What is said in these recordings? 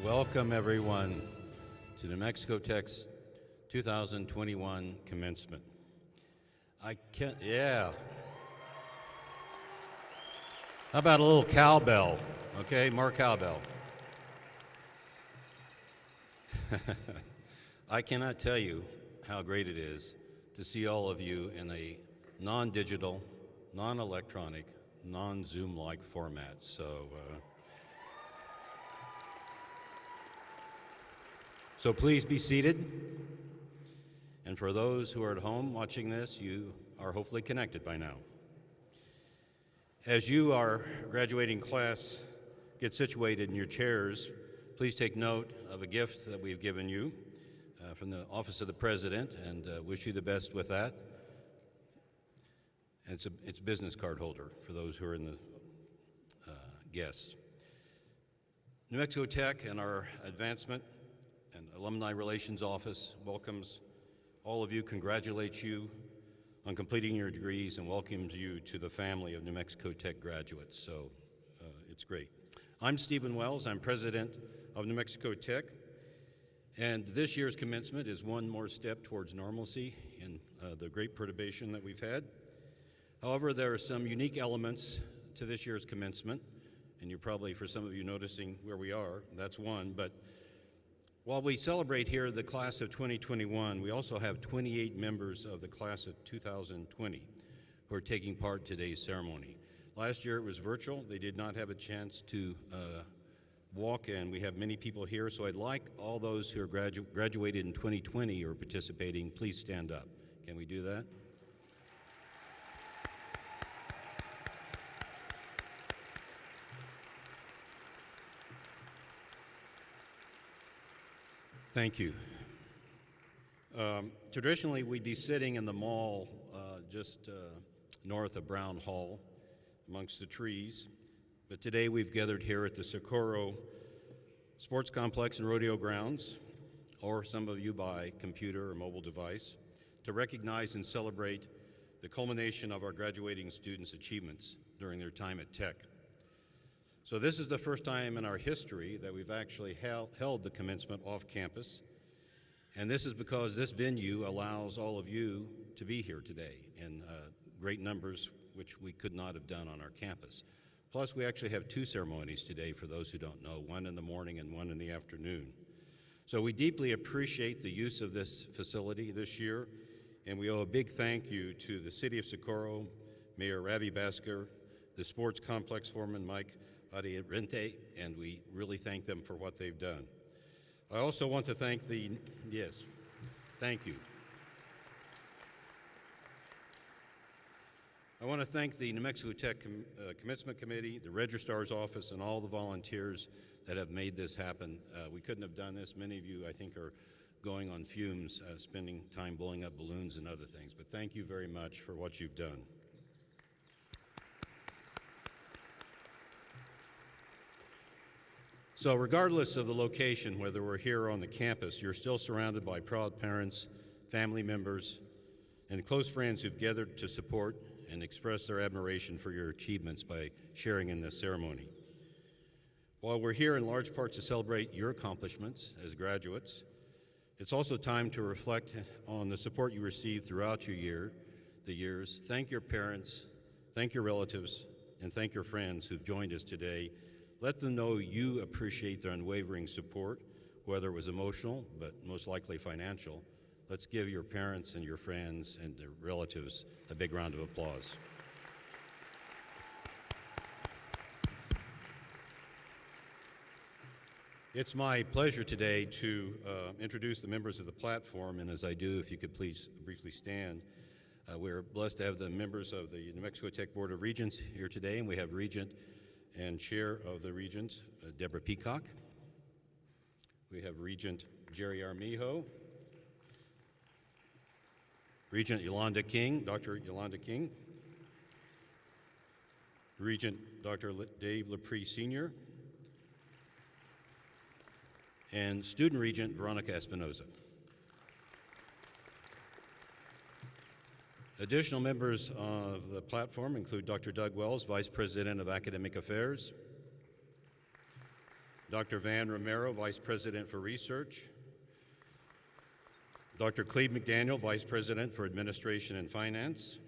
Welcome, everyone, to New Mexico Tech's 2021 commencement. Yeah. How about a little cowbell? Okay, more cowbell. I cannot tell you how great it is to see all of you in a non-digital, non-electronic, non-Zoom-like format. So please be seated. And for those who are at home watching this, you are hopefully connected by now. As you, our graduating class, get situated in your chairs, please take note of a gift that we've given you from the Office of the President, and wish you the best with that. And it's a business card holder for those who are in the guests. New Mexico Tech and our Advancement and Alumni Relations Office welcomes all of you, congratulates you on completing your degrees, and welcomes you to the family of New Mexico Tech graduates. So it's great. I'm Stephen Wells. I'm president of New Mexico Tech. And this year's commencement is one more step towards normalcy in the great perturbation that we've had. However, there are some unique elements to this year's commencement, and you're probably, for some of you, noticing where we are. That's one. But while we celebrate here the class of 2021, we also have 28 members of the class of 2020 who are taking part in today's ceremony. Last year it was virtual. They did not have a chance to walk in. We have many people here, so I'd like all those who are graduated in 2020 or participating, please stand up. Can we do that? Thank you. Traditionally, we'd be sitting in the mall just north of Brown Hall amongst the trees, but today we've gathered here at the Socorro Sports Complex and Rodeo Grounds, or some of you by computer or mobile device, to recognize and celebrate the culmination of our graduating students' achievements during their time at Tech. So this is the first time in our history that we've actually held the commencement off campus, and this is because this venue allows all of you to be here today in great numbers, which we could not have done on our campus. Plus, we actually have two ceremonies today, for those who don't know, one in the morning and one in the afternoon. So we deeply appreciate the use of this facility this year, and we owe a big thank you to the City of Socorro, Mayor Ravi Basker, the Sports Complex Foreman Mike Rente, and we really thank them for what they've done. I also want to thank thank you. I want to thank the New Mexico Tech Commencement Committee, the Registrar's Office, and all the volunteers that have made this happen. We couldn't have done this. Many of you, I think, are going on fumes, spending time blowing up balloons and other things, but thank you very much for what you've done. So regardless of the location, whether we're here on the campus, you're still surrounded by proud parents, family members, and close friends who've gathered to support and express their admiration for your achievements by sharing in this ceremony. While we're here in large part to celebrate your accomplishments as graduates, it's also time to reflect on the support you received throughout your years. Thank your parents, thank your relatives, and thank your friends who've joined us today. Let them know you appreciate their unwavering support, whether it was emotional, but most likely financial. Let's give your parents and your friends and their relatives a big round of applause. It's my pleasure today to introduce the members of the platform, and as I do, if you could please briefly stand. We're blessed to have the members of the New Mexico Tech Board of Regents here today, and we have Regent and Chair of the Regents, Deborah Peacock. We have Regent Jerry Armijo, Regent Yolanda King, Dr. Yolanda King, Regent Dr. Dave Laprie Sr., and Student Regent Veronica Espinoza. Additional members of the platform include Dr. Doug Wells, Vice President of Academic Affairs, Dr. Van Romero, Vice President for Research. Dr. Cleve McDaniel, Vice President for Administration and Finance.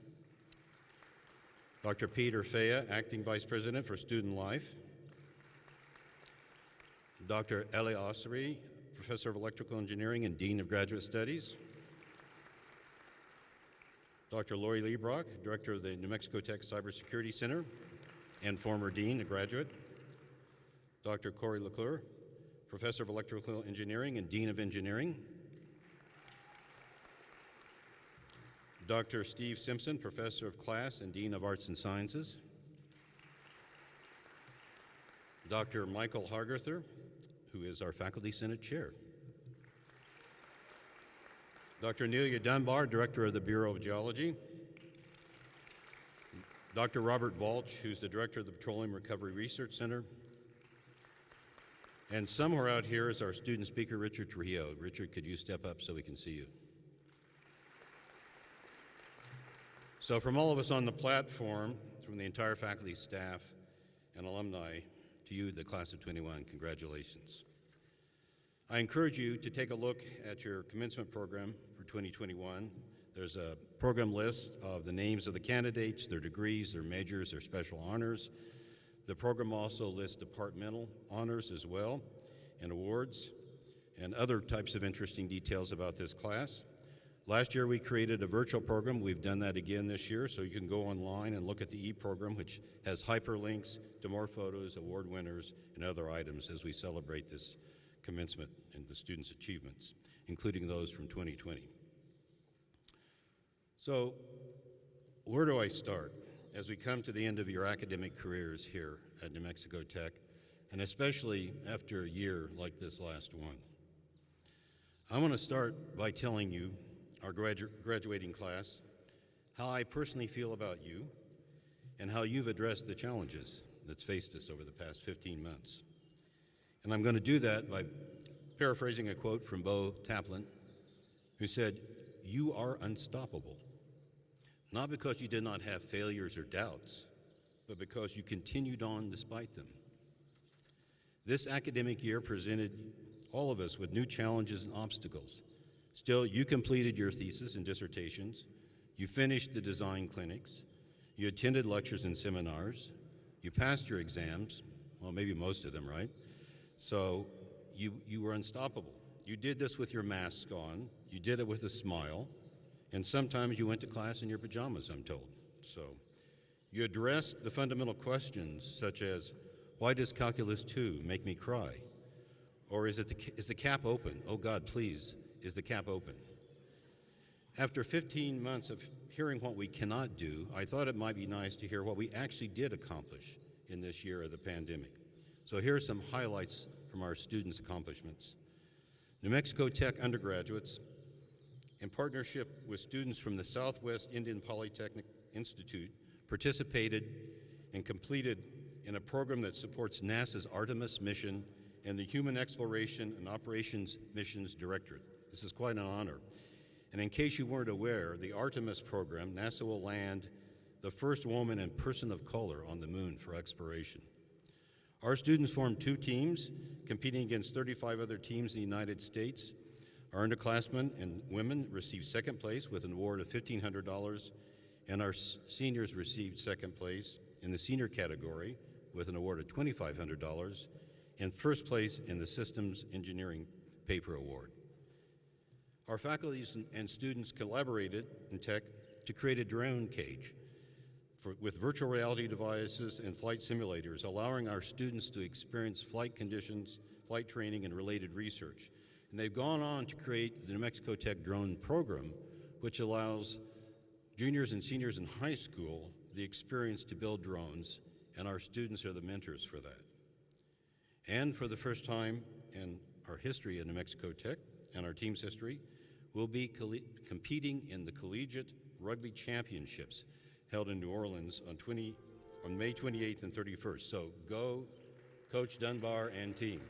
Dr. Peter Fea, Acting Vice President for Student Life. Dr. Eli Ossery, Professor of Electrical Engineering and Dean of Graduate Studies. Dr. Lori Liebrock, Director of the New Mexico Tech Cybersecurity Center and former Dean, a graduate. Dr. Corey LeClure, Professor of Electrical Engineering and Dean of Engineering. Dr. Steve Simpson, Professor of Class and Dean of Arts and Sciences. Dr. Michael Hargerther, who is our Faculty Senate Chair. Dr. Nelia Dunbar, Director of the Bureau of Geology. Dr. Robert Balch, who's the Director of the Petroleum Recovery Research Center. And somewhere out here is our student speaker, Richard Trujillo. Richard, could you step up so we can see you? So from all of us on the platform, from the entire faculty, staff, and alumni, to you, the class of 21, congratulations. I encourage you to take a look at your commencement program for 2021. There's a program list of the names of the candidates, their degrees, their majors, their special honors. The program also lists departmental honors as well, and awards, and other types of interesting details about this class. Last year we created a virtual program. We've done that again this year, so you can go online and look at the e-program, which has hyperlinks to more photos, award winners, and other items as we celebrate this commencement and the students' achievements, including those from 2020. So, where do I start as we come to the end of your academic careers here at New Mexico Tech, and especially after a year like this last one? I want to start by telling you, our graduating class, how I personally feel about you and how you've addressed the challenges that's faced us over the past 15 months. And I'm going to do that by paraphrasing a quote from Bo Taplin, who said, "You are unstoppable, not because you did not have failures or doubts, but because you continued on despite them." This academic year presented all of us with new challenges and obstacles. Still, you completed your thesis and dissertations, you finished the design clinics, you attended lectures and seminars, you passed your exams, well, maybe most of them, right? So you were unstoppable. You did this with your mask on, you did it with a smile, and sometimes you went to class in your pajamas, I'm told. So you addressed the fundamental questions such as, why does Calculus 2 make me cry? Or is the cap open? Oh God, please, is the cap open? After 15 months of hearing what we cannot do, I thought it might be nice to hear what we actually did accomplish in this year of the pandemic. So here are some highlights from our students' accomplishments. New Mexico Tech undergraduates, in partnership with students from the Southwest Indian Polytechnic Institute, participated and completed in a program that supports NASA's Artemis mission and the Human Exploration and Operations Missions Directorate. This is quite an honor. And in case you weren't aware, the Artemis program, NASA will land the first woman and person of color on the moon for exploration. Our students formed 2 teams, competing against 35 other teams in the United States. Our underclassmen and women received second place with an award of $1,500, and our seniors received second place in the senior category with an award of $2,500, and first place in the Systems Engineering Paper Award. Our faculty and students collaborated in tech to create a drone cage with virtual reality devices and flight simulators, allowing our students to experience flight conditions, flight training, and related research. And they've gone on to create the New Mexico Tech drone program, which allows juniors and seniors in high school the experience to build drones, and our students are the mentors for that. And for the first time in our history at New Mexico Tech and our team's history, we'll be competing in the Collegiate Rugby Championships held in New Orleans on May 28th and 31st. So go, Coach Dunbar and team.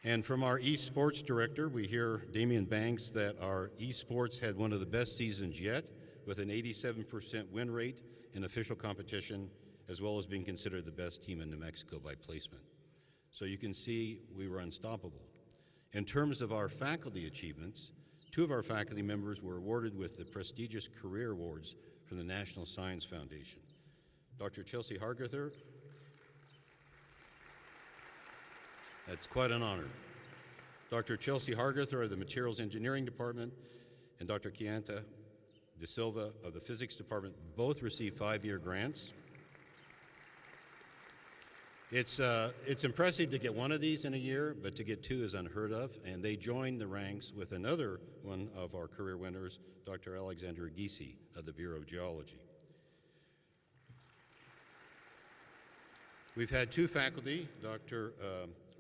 And from our esports director, we hear Damian Banks that our esports had one of the best seasons yet, with an 87% win rate in official competition as well as being considered the best team in New Mexico by placement. So you can see we were unstoppable. In terms of our faculty achievements, 2 of our faculty members were awarded with the prestigious Career Awards from the National Science Foundation. Dr. Chelsea Hargither, that's quite an honor. Dr. Chelsea Hargither of the Materials Engineering Department and Dr. Kianta De Silva of the Physics Department both received 5-year grants. It's impressive to get one of these in a year, but to get 2 is unheard of, and they joined the ranks with another one of our career winners, Dr. Alexander Gysi of the Bureau of Geology. We've had 2 faculty, Dr.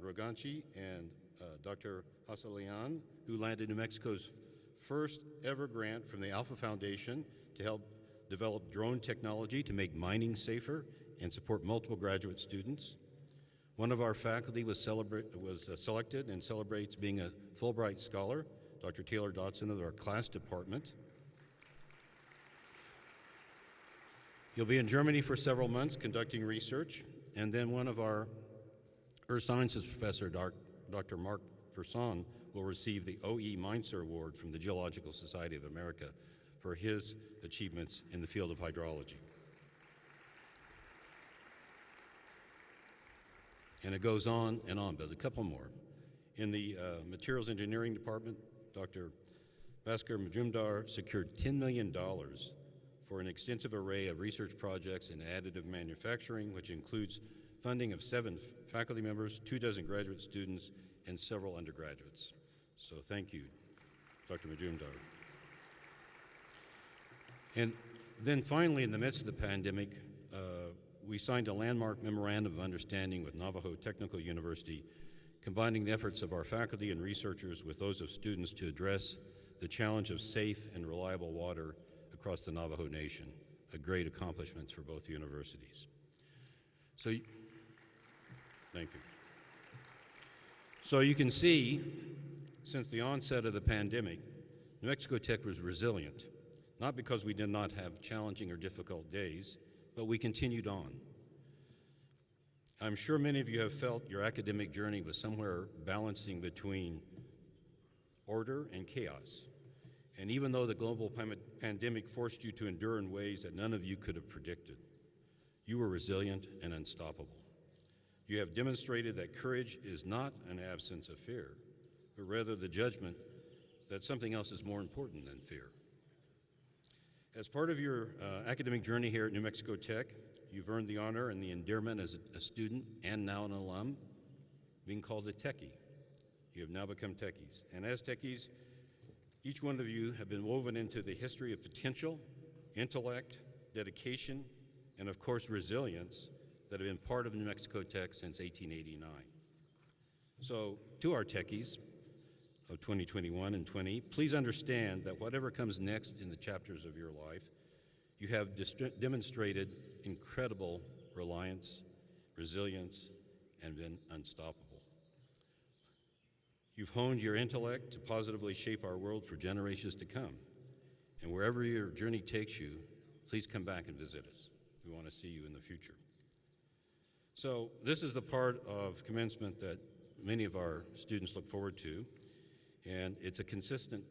Roganchi and Dr. Hasalian, who landed New Mexico's first ever grant from the Alpha Foundation to help develop drone technology to make mining safer and support multiple graduate students. One of our faculty was selected and celebrates being a Fulbright Scholar, Dr. Taylor Dotson of our class department. He'll be in Germany for several months conducting research, and then one of our Earth Sciences professor, Dr. Mark Person, will receive the O.E. Meinzer Award from the Geological Society of America for his achievements in the field of hydrology. And it goes on, but a couple more. In the Materials Engineering Department, Dr. Bhaskar Majumdar secured $10 million for an extensive array of research projects in additive manufacturing, which includes funding of 7 faculty members, 24 graduate students, and several undergraduates. So thank you, Dr. Majumdar. And then finally, in the midst of the pandemic, we signed a landmark memorandum of understanding with Navajo Technical University, combining the efforts of our faculty and researchers with those of students to address the challenge of safe and reliable water across the Navajo Nation, a great accomplishment for both universities. So, thank you. So you can see, since the onset of the pandemic, New Mexico Tech was resilient, not because we did not have challenging or difficult days, but we continued on. I'm sure many of you have felt your academic journey was somewhere balancing between order and chaos. And even though the global pandemic forced you to endure in ways that none of you could have predicted, you were resilient and unstoppable. You have demonstrated that courage is not an absence of fear, but rather the judgment that something else is more important than fear. As part of your academic journey here at New Mexico Tech, you've earned the honor and the endearment as a student and now an alum, being called a techie. You have now become techies. And as techies, each one of you have been woven into the history of potential, intellect, dedication, and of course resilience that have been part of New Mexico Tech since 1889. So to our techies of 2021 and 20, please understand that whatever comes next in the chapters of your life, you have demonstrated incredible reliance, resilience, and been unstoppable. You've honed your intellect to positively shape our world for generations to come. And wherever your journey takes you, please come back and visit us. We want to see you in the future. So this is the part of commencement that many of our students look forward to, and it's a consistent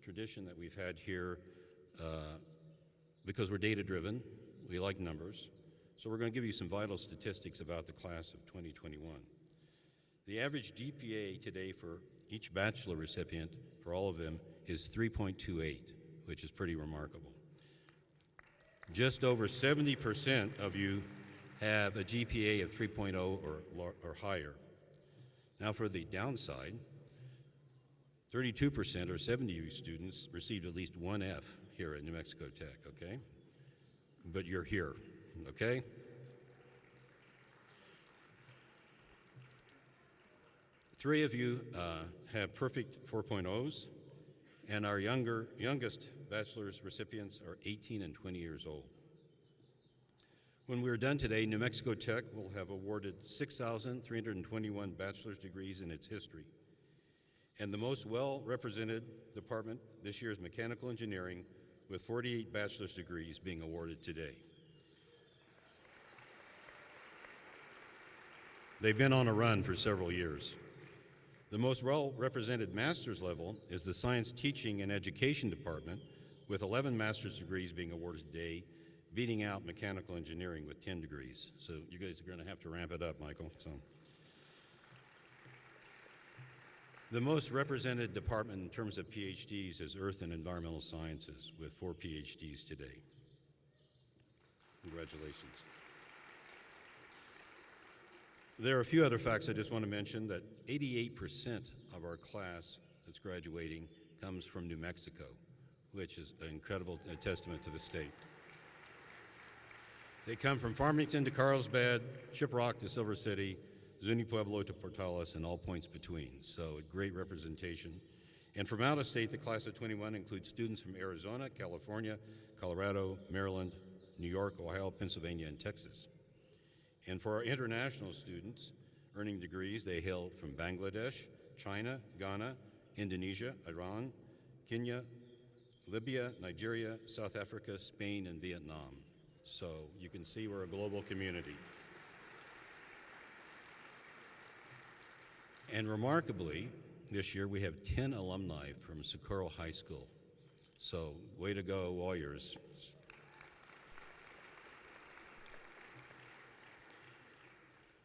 tradition that we've had here because we're data-driven, we like numbers, so we're going to give you some vital statistics about the class of 2021. The average GPA today for each bachelor recipient, for all of them, is 3.28, which is pretty remarkable. Just over 70% of you have a GPA of 3.0 or higher. Now for the downside, 32% or 70 of you students received at least one F here at New Mexico Tech, okay? But you're here, okay? Three of you have perfect 4.0s, and our youngest bachelor's recipients are 18 and 20 years old. When we're done today, New Mexico Tech will have awarded 6,321 bachelor's degrees in its history. And the most well-represented department this year is mechanical engineering, with 48 bachelor's degrees being awarded today. They've been on a run for several years. The most well-represented master's level is the Science Teaching and Education Department, with 11 master's degrees being awarded today, beating out mechanical engineering with 10 degrees. So you guys are going to have to ramp it up, Michael. The most represented department in terms of PhDs is Earth and Environmental Sciences, with 4 PhDs today. Congratulations. There are a few other facts I just want to mention, that 88% of our class that's graduating comes from New Mexico, which is an incredible testament to the state. They come from Farmington to Carlsbad, Shiprock to Silver City, Zuni Pueblo to Portales, and all points between. So a great representation. And from out of state, the class of 21 includes students from Arizona, California, Colorado, Maryland, New York, Ohio, Pennsylvania, and Texas. And for our international students earning degrees, they hail from Bangladesh, China, Ghana, Indonesia, Iran, Kenya, Libya, Nigeria, South Africa, Spain, and Vietnam. So you can see we're a global community. And remarkably, this year we have 10 alumni from Socorro High School. So way to go, Warriors.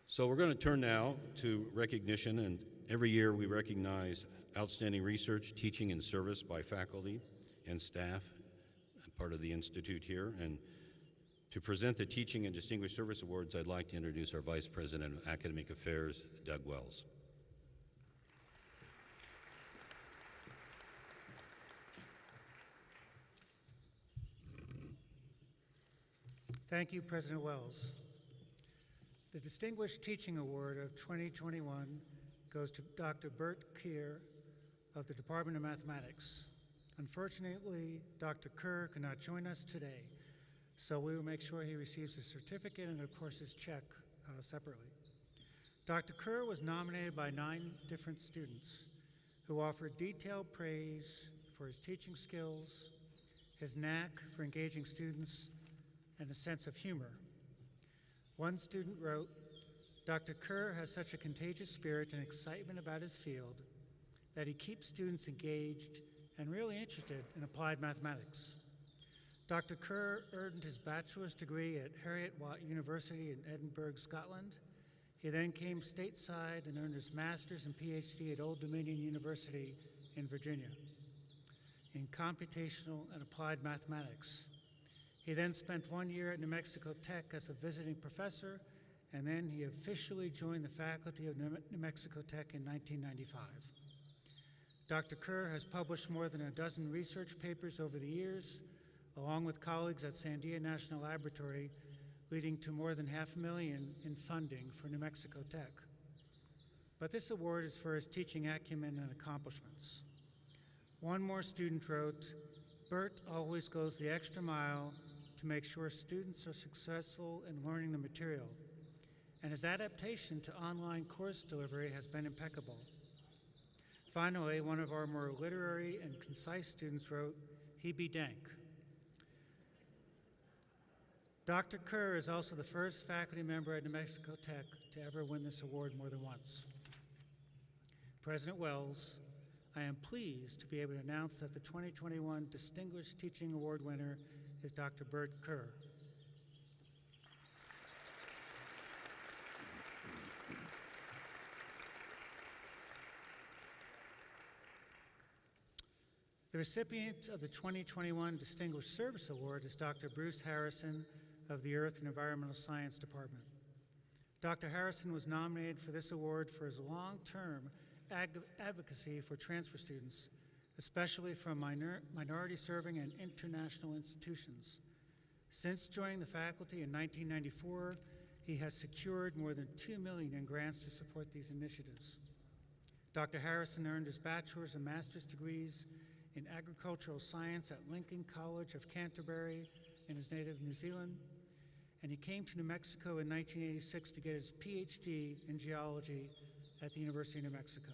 So we're going to turn now to recognition, and every year we recognize outstanding research, teaching, and service by faculty and staff, part of the Institute here. And to present the Teaching and Distinguished Service Awards, I'd like to introduce our Vice President of Academic Affairs, Doug Wells. Thank you, President Wells. The Distinguished Teaching Award of 2021 goes to Dr. Bert Keir of the Department of Mathematics. Unfortunately, Dr. Kerr cannot join us today, so we will make sure he receives his certificate and, of course, his check separately. Dr. Kerr was nominated by 9 different students who offered detailed praise for his teaching skills, his knack for engaging students, and a sense of humor. One student wrote, "Dr. Kerr has such a contagious spirit and excitement about his field that he keeps students engaged and really interested in applied mathematics." Dr. Kerr earned his bachelor's degree at Heriot-Watt University in Edinburgh, Scotland. He then came stateside and earned his master's and PhD at Old Dominion University in Virginia in computational and applied mathematics. He then spent 1 year at New Mexico Tech as a visiting professor, and then he officially joined the faculty of New Mexico Tech in 1995. Dr. Kerr has published more than a dozen research papers over the years, along with colleagues at Sandia National Laboratory, leading to more than $500,000 in funding for New Mexico Tech. But this award is for his teaching acumen and accomplishments. One more student wrote, "Bert always goes the extra mile to make sure students are successful in learning the material, and his adaptation to online course delivery has been impeccable." Finally, one of our more literary and concise students wrote, "He be dank." Dr. Kerr is also the first faculty member at New Mexico Tech to ever win this award more than once. President Wells, I am pleased to be able to announce that the 2021 Distinguished Teaching Award winner is Dr. Bert Kerr. The recipient of the 2021 Distinguished Service Award is Dr. Bruce Harrison of the Earth and Environmental Science Department. Dr. Harrison was nominated for this award for his long-term advocacy for transfer students, especially from minority-serving and international institutions. Since joining the faculty in 1994, he has secured more than $2 million in grants to support these initiatives. Dr. Harrison earned his bachelor's and master's degrees in agricultural science at Lincoln College of Canterbury in his native New Zealand, and he came to New Mexico in 1986 to get his PhD in geology at the University of New Mexico.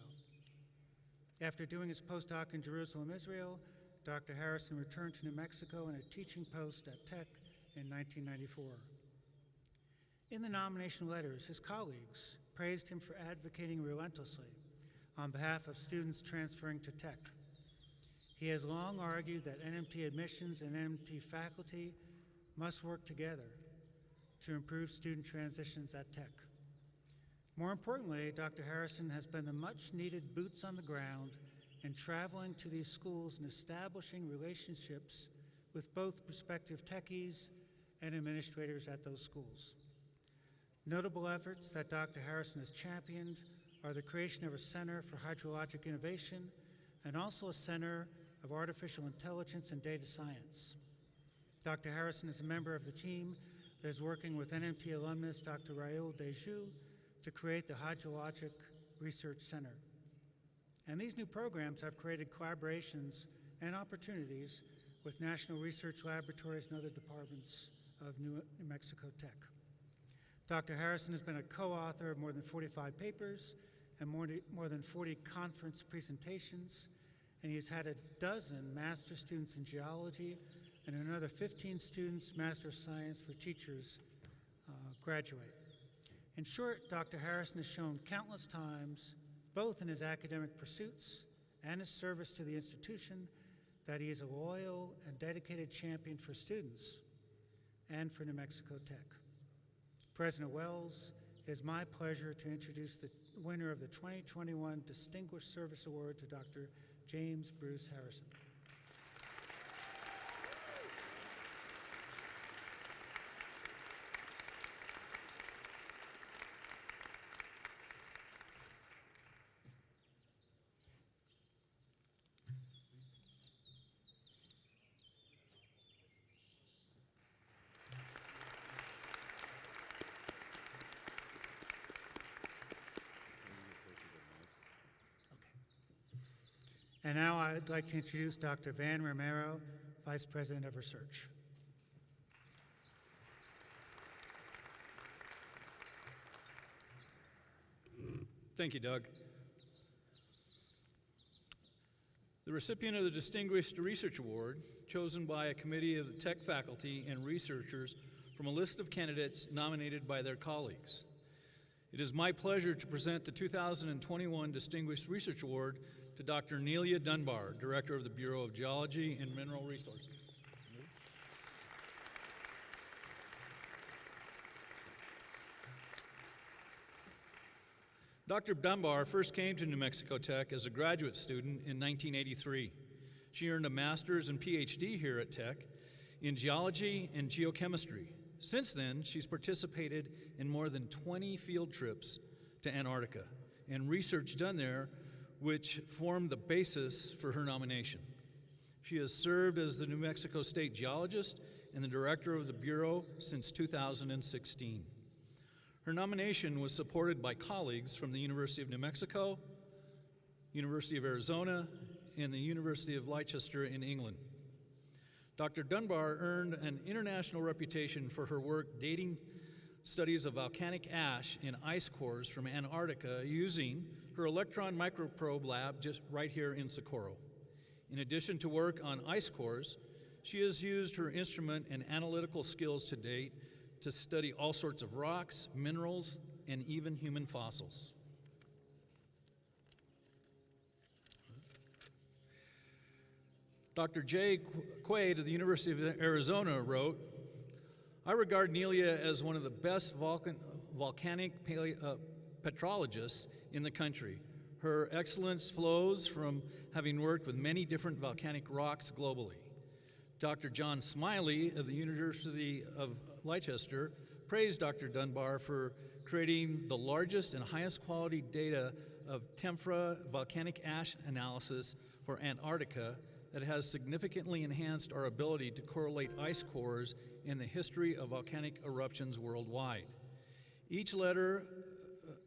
After doing his postdoc in Jerusalem, Israel, Dr. Harrison returned to New Mexico in a teaching post at Tech in 1994. In the nomination letters, his colleagues praised him for advocating relentlessly on behalf of students transferring to Tech. He has long argued that NMT admissions and NMT faculty must work together to improve student transitions at Tech. More importantly, Dr. Harrison has been the much-needed boots on the ground in traveling to these schools and establishing relationships with both prospective techies and administrators at those schools. Notable efforts that Dr. Harrison has championed are the creation of a Center for Hydrologic Innovation and also a Center of Artificial Intelligence and Data Science. Dr. Harrison is a member of the team that is working with NMT alumnus Dr. Raoul Dejoux to create the Hydrologic Research Center. And these new programs have created collaborations and opportunities with national research laboratories and other departments of New Mexico Tech. Dr. Harrison has been a co-author of more than 45 papers and more than 40 conference presentations, and he's had a dozen master students in geology and another 15 students, Master of Science for Teachers, graduate. In short, Dr. Harrison has shown countless times, both in his academic pursuits and his service to the institution, that he is a loyal and dedicated champion for students and for New Mexico Tech. President Wells, it is my pleasure to introduce the winner of the 2021 Distinguished Service Award to Dr. James Bruce Harrison. And now I'd like to introduce Dr. Van Romero, Vice President of Research. Thank you, Doug. The recipient of the Distinguished Research Award, chosen by a committee of the Tech faculty and researchers from a list of candidates nominated by their colleagues. It is my pleasure to present the 2021 Distinguished Research Award to Dr. Nelia Dunbar, Director of the Bureau of Geology and Mineral Resources. Dr. Dunbar first came to New Mexico Tech as a graduate student in 1983. She earned a master's and PhD here at Tech in geology and geochemistry. Since then, she's participated in more than 20 field trips to Antarctica and research done there which formed the basis for her nomination. She has served as the New Mexico State Geologist and the Director of the Bureau since 2016. Her nomination was supported by colleagues from the University of New Mexico, University of Arizona, and the University of Leicester in England. Dr. Dunbar earned an international reputation for her work dating studies of volcanic ash in ice cores from Antarctica using her electron microprobe lab just right here in Socorro. In addition to work on ice cores, she has used her instrument and analytical skills to date to study all sorts of rocks, minerals, and even human fossils. Dr. Jay Quaid of the University of Arizona wrote, "I regard Nelia as one of the best volcanic petrologists in the country. Her excellence flows from having worked with many different volcanic rocks globally." Dr. John Smiley of the University of Leicester praised Dr. Dunbar for creating the largest and highest quality data of TEMFRA volcanic ash analysis for Antarctica that has significantly enhanced our ability to correlate ice cores in the history of volcanic eruptions worldwide. Each letter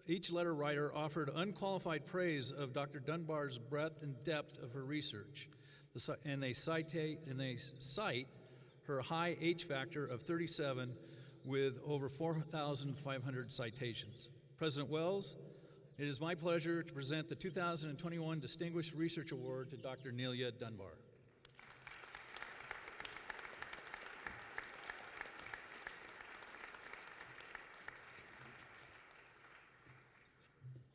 writer offered unqualified praise of Dr. Dunbar's breadth and depth of her research, and they cite her high H factor of 37 with over 4,500 citations. President Wells, it is my pleasure to present the 2021 Distinguished Research Award to Dr. Nelia Dunbar.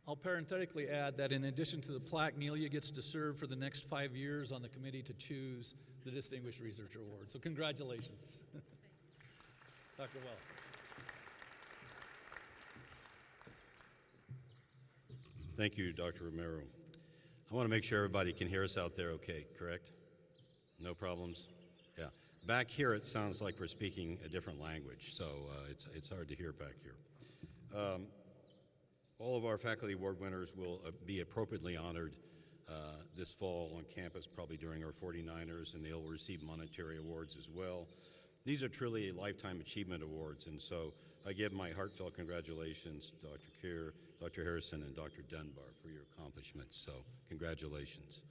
I'll parenthetically add that in addition to the plaque, Nelia gets to serve for the next 5 years on the committee to choose the Distinguished Researcher Award. So congratulations. Dr. Wells. Thank you, Dr. Romero. I want to make sure everybody can hear us out there okay, correct? No problems? Yeah. Back here, it sounds like we're speaking a different language, so it's hard to hear back here. All of our faculty award winners will be appropriately honored this fall on campus, probably during our 49ers, and they'll receive monetary awards as well. These are truly lifetime achievement awards, and so I give my heartfelt congratulations to Dr. Keir, Dr. Harrison, and Dr. Dunbar for your accomplishments, so congratulations.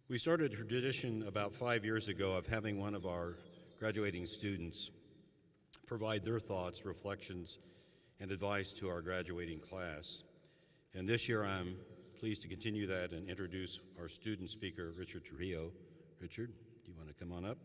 We started a tradition about 5 years ago of having one of our graduating students provide their thoughts, reflections, and advice to our graduating class. And this year I'm pleased to continue that and introduce our student speaker, Richard Trujillo. Richard, do you want to come on up?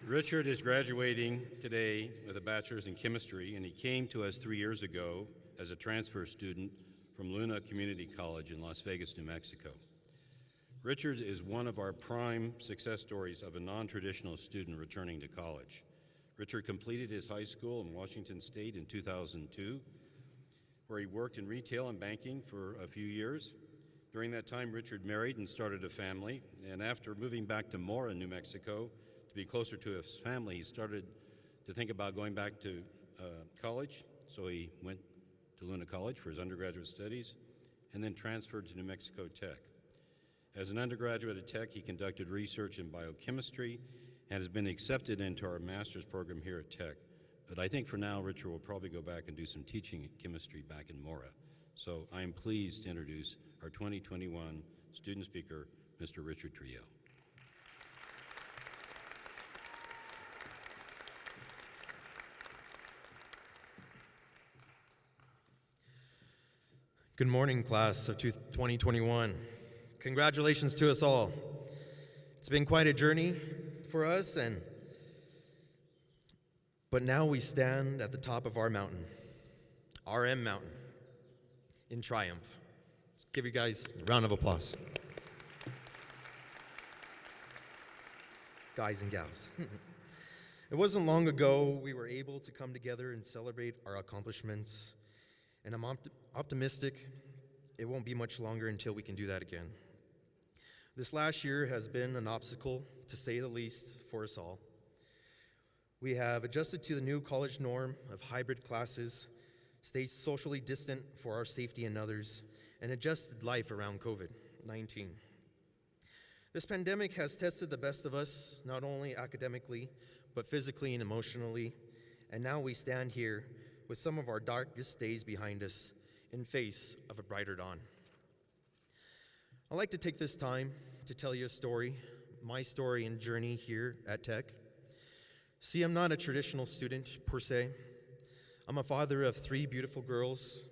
Richard is graduating today with a bachelor's in chemistry, and he came to us 3 years ago as a transfer student from Luna Community College in Las Vegas, New Mexico. Richard is one of our prime success stories of a non-traditional student returning to college. Richard completed his high school in Washington State in 2002, where he worked in retail and banking for a few years. During that time, Richard married and started a family, and after moving back to Mora, New Mexico, to be closer to his family, he started to think about going back to college, so he went to Luna College for his undergraduate studies and then transferred to New Mexico Tech. As an undergraduate at Tech, he conducted research in biochemistry and has been accepted into our master's program here at Tech. But I think for now, Richard will probably go back and do some teaching chemistry back in Mora. So I am pleased to introduce our 2021 student speaker, Mr. Richard Trujillo. Good morning, class of 2021. Congratulations to us all. It's been quite a journey for us, but now we stand at the top of our mountain, RM Mountain, in triumph. Let's give you guys a round of applause. Guys and gals. It wasn't long ago we were able to come together and celebrate our accomplishments, and I'm optimistic it won't be much longer until we can do that again. This last year has been an obstacle, to say the least, for us all. We have adjusted to the new college norm of hybrid classes, stayed socially distant for our safety and others, and adjusted life around COVID-19. This pandemic has tested the best of us, not only academically, but physically and emotionally, and now we stand here with some of our darkest days behind us in face of a brighter dawn. I'd like to take this time to tell you a story, my story and journey here at Tech. See, I'm not a traditional student per se. I'm a father of 3 beautiful girls,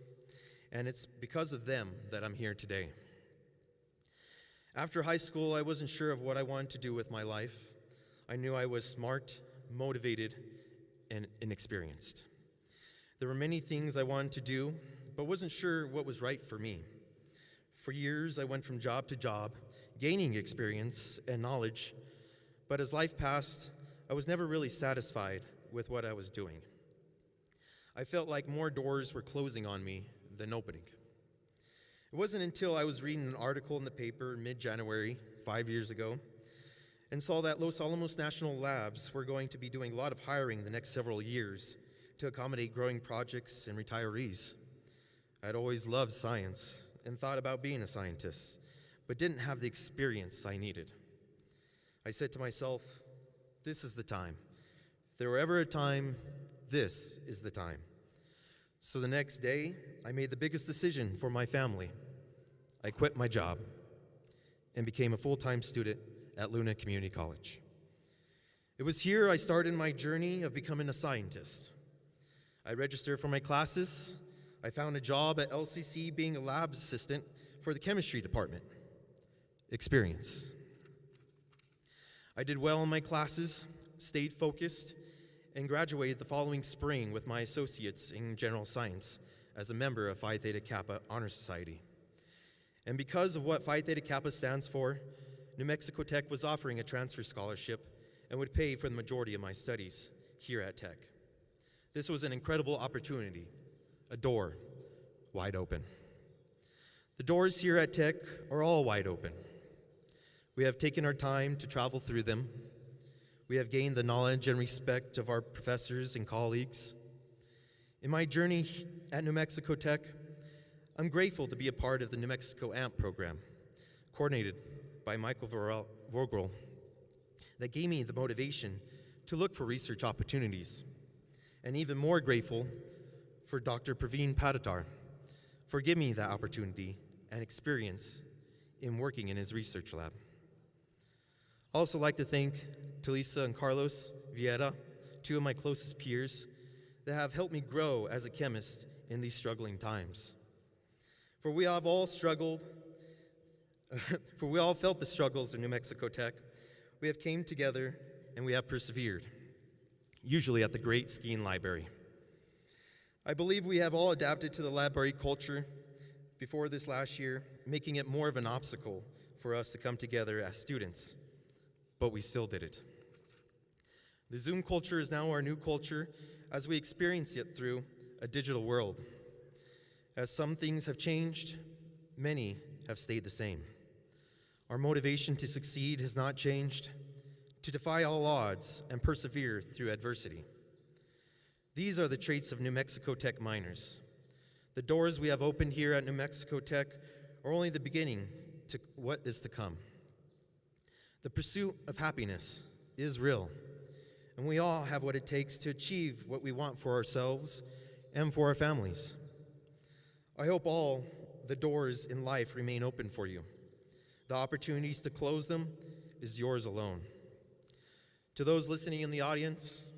and it's because of them that I'm here today. After high school, I wasn't sure of what I wanted to do with my life. I knew I was smart, motivated, and inexperienced. There were many things I wanted to do, but wasn't sure what was right for me. For years, I went from job to job, gaining experience and knowledge, but as life passed, I was never really satisfied with what I was doing. I felt like more doors were closing on me than opening. It wasn't until I was reading an article in the paper in mid-January, 5 years ago, and saw that Los Alamos National Labs were going to be doing a lot of hiring the next several years to accommodate growing projects and retirees. I'd always loved science and thought about being a scientist, but didn't have the experience I needed. I said to myself, this is the time. If there were ever a time, this is the time. So the next day, I made the biggest decision for my family. I quit my job and became a full-time student at Luna Community College. It was here I started my journey of becoming a scientist. I registered for my classes. I found a job at LCC being a lab assistant for the chemistry department. Experience. I did well in my classes, stayed focused, and graduated the following spring with my associates in general science as a member of Phi Theta Kappa Honor Society. And because of what Phi Theta Kappa stands for, New Mexico Tech was offering a transfer scholarship and would pay for the majority of my studies here at Tech. This was an incredible opportunity, a door wide open. The doors here at Tech are all wide open. We have taken our time to travel through them. We have gained the knowledge and respect of our professors and colleagues. In my journey at New Mexico Tech, I'm grateful to be a part of the New Mexico AMP program, coordinated by Michael Vogel, that gave me the motivation to look for research opportunities. And even more grateful for Dr. Praveen Padatar for giving me that opportunity and experience in working in his research lab. I'd also like to thank Talisa and Carlos Vieira, two of my closest peers, that have helped me grow as a chemist in these struggling times. For we have all struggled, for we all felt the struggles of New Mexico Tech. We have came together and we have persevered, usually at the great skiing library. I believe we have all adapted to the library culture before this last year, making it more of an obstacle for us to come together as students, but we still did it. The Zoom culture is now our new culture as we experience it through a digital world. As some things have changed, many have stayed the same. Our motivation to succeed has not changed, to defy all odds and persevere through adversity. These are the traits of New Mexico Tech minors. The doors we have opened here at New Mexico Tech are only the beginning to what is to come. The pursuit of happiness is real, and we all have what it takes to achieve what we want for ourselves and for our families. I hope all the doors in life remain open for you. The opportunities to close them is yours alone. To those listening in the audience,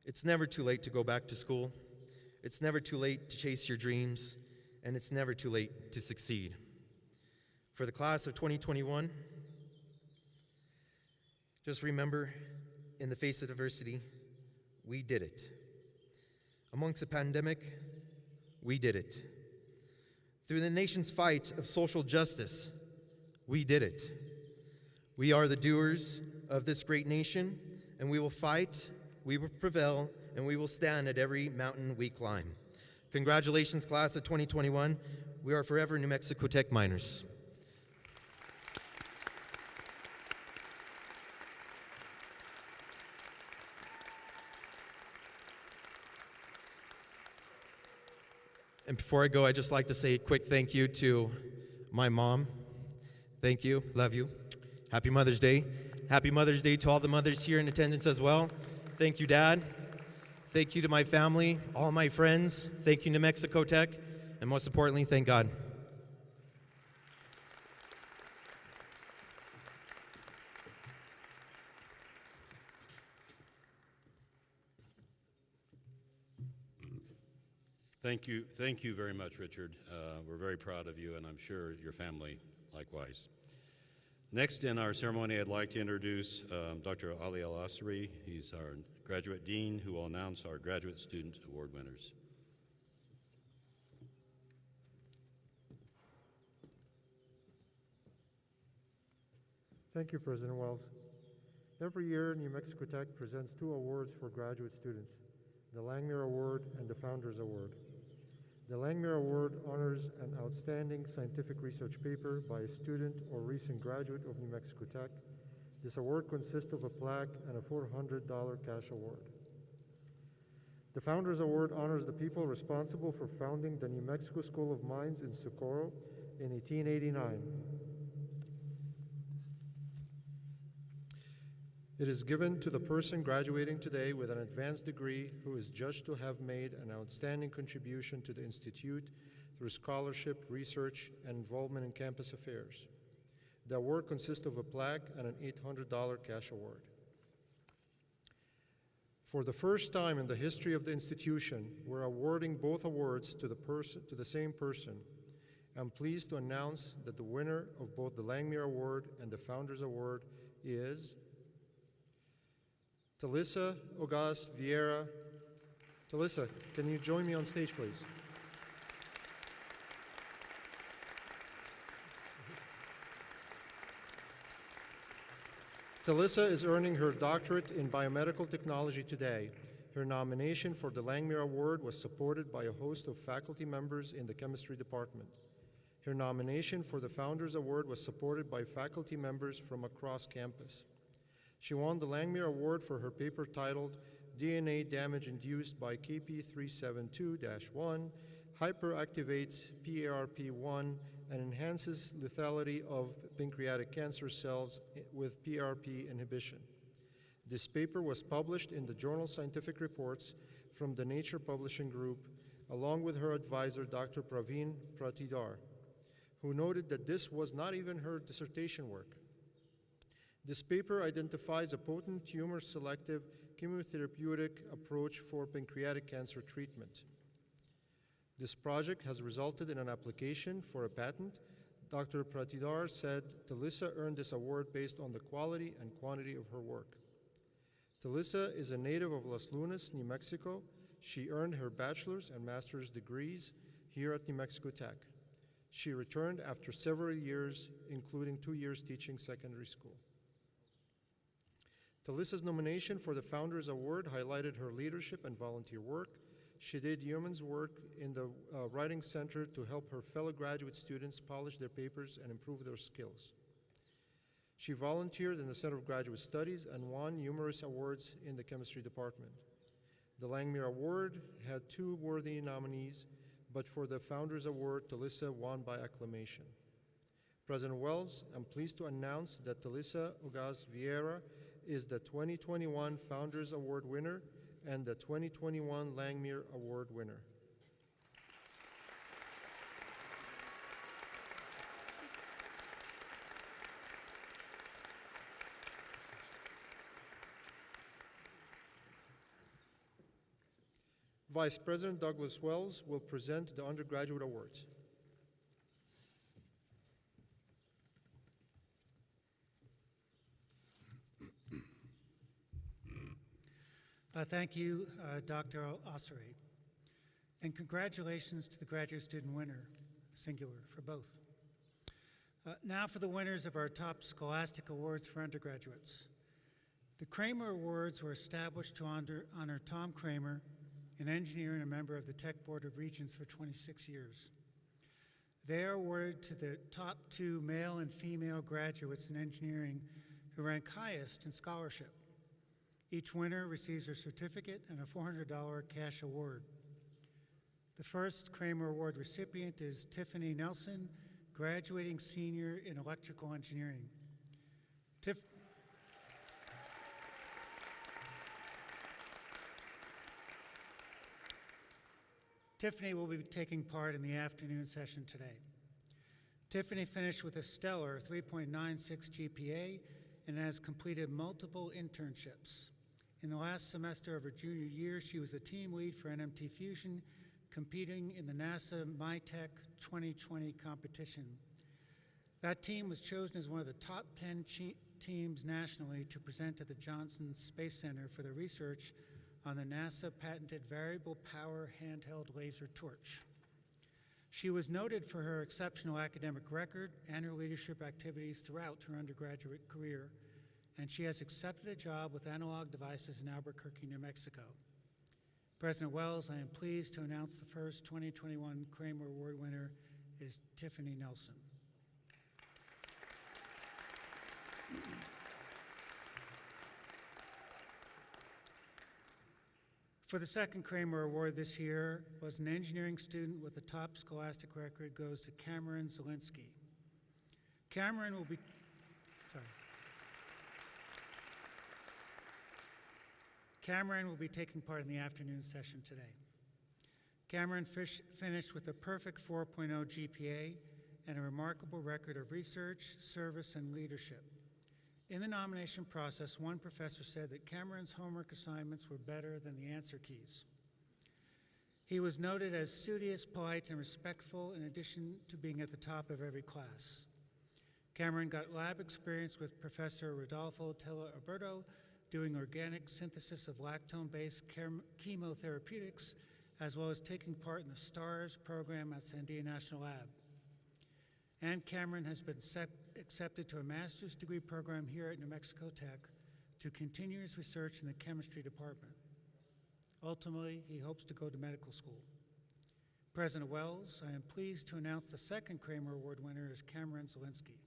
it's never too late to go back to school. It's never too late to chase your dreams, and it's never too late to succeed. For the class of 2021, just remember, in the face of adversity, we did it. Amongst a pandemic, we did it. Through the nation's fight of social justice, we did it. We are the doers of this great nation, and we will fight, we will prevail, and we will stand at every mountain we climb. Congratulations, class of 2021. We are forever New Mexico Tech minors. And before I go, I'd just like to say a quick thank you to my mom. Thank you, love you. Happy Mother's Day. Happy Mother's Day to all the mothers here in attendance as well. Thank you, Dad. Thank you to my family, all my friends. Thank you, New Mexico Tech. And most importantly, thank God. Thank you very much, Richard. We're very proud of you, and I'm sure your family likewise. Next in our ceremony, I'd like to introduce Dr. Ali Al-Asri. He's our graduate dean who will announce our graduate student award winners. Thank you, President Wells. Every year, New Mexico Tech presents 2 awards for graduate students, the Langmuir Award and the Founders Award. The Langmuir Award honors an outstanding scientific research paper by a student or recent graduate of New Mexico Tech. This award consists of a plaque and a $400 cash award. The Founders Award honors the people responsible for founding the New Mexico School of Mines in Socorro in 1889. It is given to the person graduating today with an advanced degree who is judged to have made an outstanding contribution to the Institute through scholarship, research, and involvement in campus affairs. The award consists of a plaque and an $800 cash award. For the first time in the history of the institution, we're awarding both awards to the same person. I'm pleased to announce that the winner of both the Langmuir Award and the Founders Award is Talissa Auguste Vieira. Talissa, can you join me on stage, please? Talissa is earning her doctorate in biomedical technology today. Her nomination for the Langmuir Award was supported by a host of faculty members in the chemistry department. Her nomination for the Founders Award was supported by faculty members from across campus. She won the Langmuir Award for her paper titled DNA Damage Induced by KP372-1 Hyperactivates PARP1 and Enhances Lethality of Pancreatic Cancer Cells with PRP Inhibition. This paper was published in the journal Scientific Reports from the Nature Publishing Group, along with her advisor, Dr. Praveen Pratidar, who noted that this was not even her dissertation work. This paper identifies a potent tumor-selective chemotherapeutic approach for pancreatic cancer treatment. This project has resulted in an application for a patent. Dr. Pratidar said Talissa earned this award based on the quality and quantity of her work. Talissa is a native of Las Lunas, New Mexico. She earned her bachelor's and master's degrees here at New Mexico Tech. She returned after several years, including 2 years teaching secondary school. Talissa's nomination for the Founders Award highlighted her leadership and volunteer work. She did yeoman's work in the Writing Center to help her fellow graduate students polish their papers and improve their skills. She volunteered in the Center of Graduate Studies and won numerous awards in the chemistry department. The Langmuir Award had 2 worthy nominees, but for the Founders Award, Talissa won by acclamation. President Wells, I'm pleased to announce that Talissa Auguste Vieira is the 2021 Founders Award winner and the 2021 Langmuir Award winner. Vice President Douglas Wells will present the Undergraduate Awards. Thank you, Dr. Ossery, and congratulations to the graduate student winner, singular for both. Now for the winners of our top scholastic awards for undergraduates. The Kramer Awards were established to honor Tom Kramer, an engineer and a member of the Tech Board of Regents for 26 years. They are awarded to the top 2 male and female graduates in engineering who rank highest in scholarship. Each winner receives a certificate and a $400 cash award. The first Kramer Award recipient is Tiffany Nelson, graduating senior in electrical engineering. Tiffany will be taking part in the afternoon session today. Tiffany finished with a stellar 3.96 GPA and has completed multiple internships. In the last semester of her junior year, she was the team lead for NMT Fusion, competing in the NASA MyTech 2020 competition. That team was chosen as one of the top 10 teams nationally to present at the Johnson Space Center for the research on the NASA patented variable power handheld laser torch. She was noted for her exceptional academic record and her leadership activities throughout her undergraduate career, and she has accepted a job with Analog Devices in Albuquerque, New Mexico. President Wells, I am pleased to announce the first 2021 Kramer Award winner is Tiffany Nelson. For the second Kramer Award this year was an engineering student with a top scholastic record goes to Cameron Zielinski. Cameron will be taking part in the afternoon session today. Cameron finished with a perfect 4.0 GPA and a remarkable record of research, service, and leadership. In the nomination process, one professor said that Cameron's homework assignments were better than the answer keys. He was noted as studious, polite, and respectful in addition to being at the top of every class. Cameron got lab experience with Professor Rodolfo Tella Alberto doing organic synthesis of lactone-based chemotherapeutics, as well as taking part in the STARS program at Sandia National Lab. Ann Cameron has been accepted to a master's degree program here at New Mexico Tech to continue his research in the chemistry department. Ultimately, he hopes to go to medical school. President Wells, I am pleased to announce the second Kramer Award winner is Cameron Zielinski.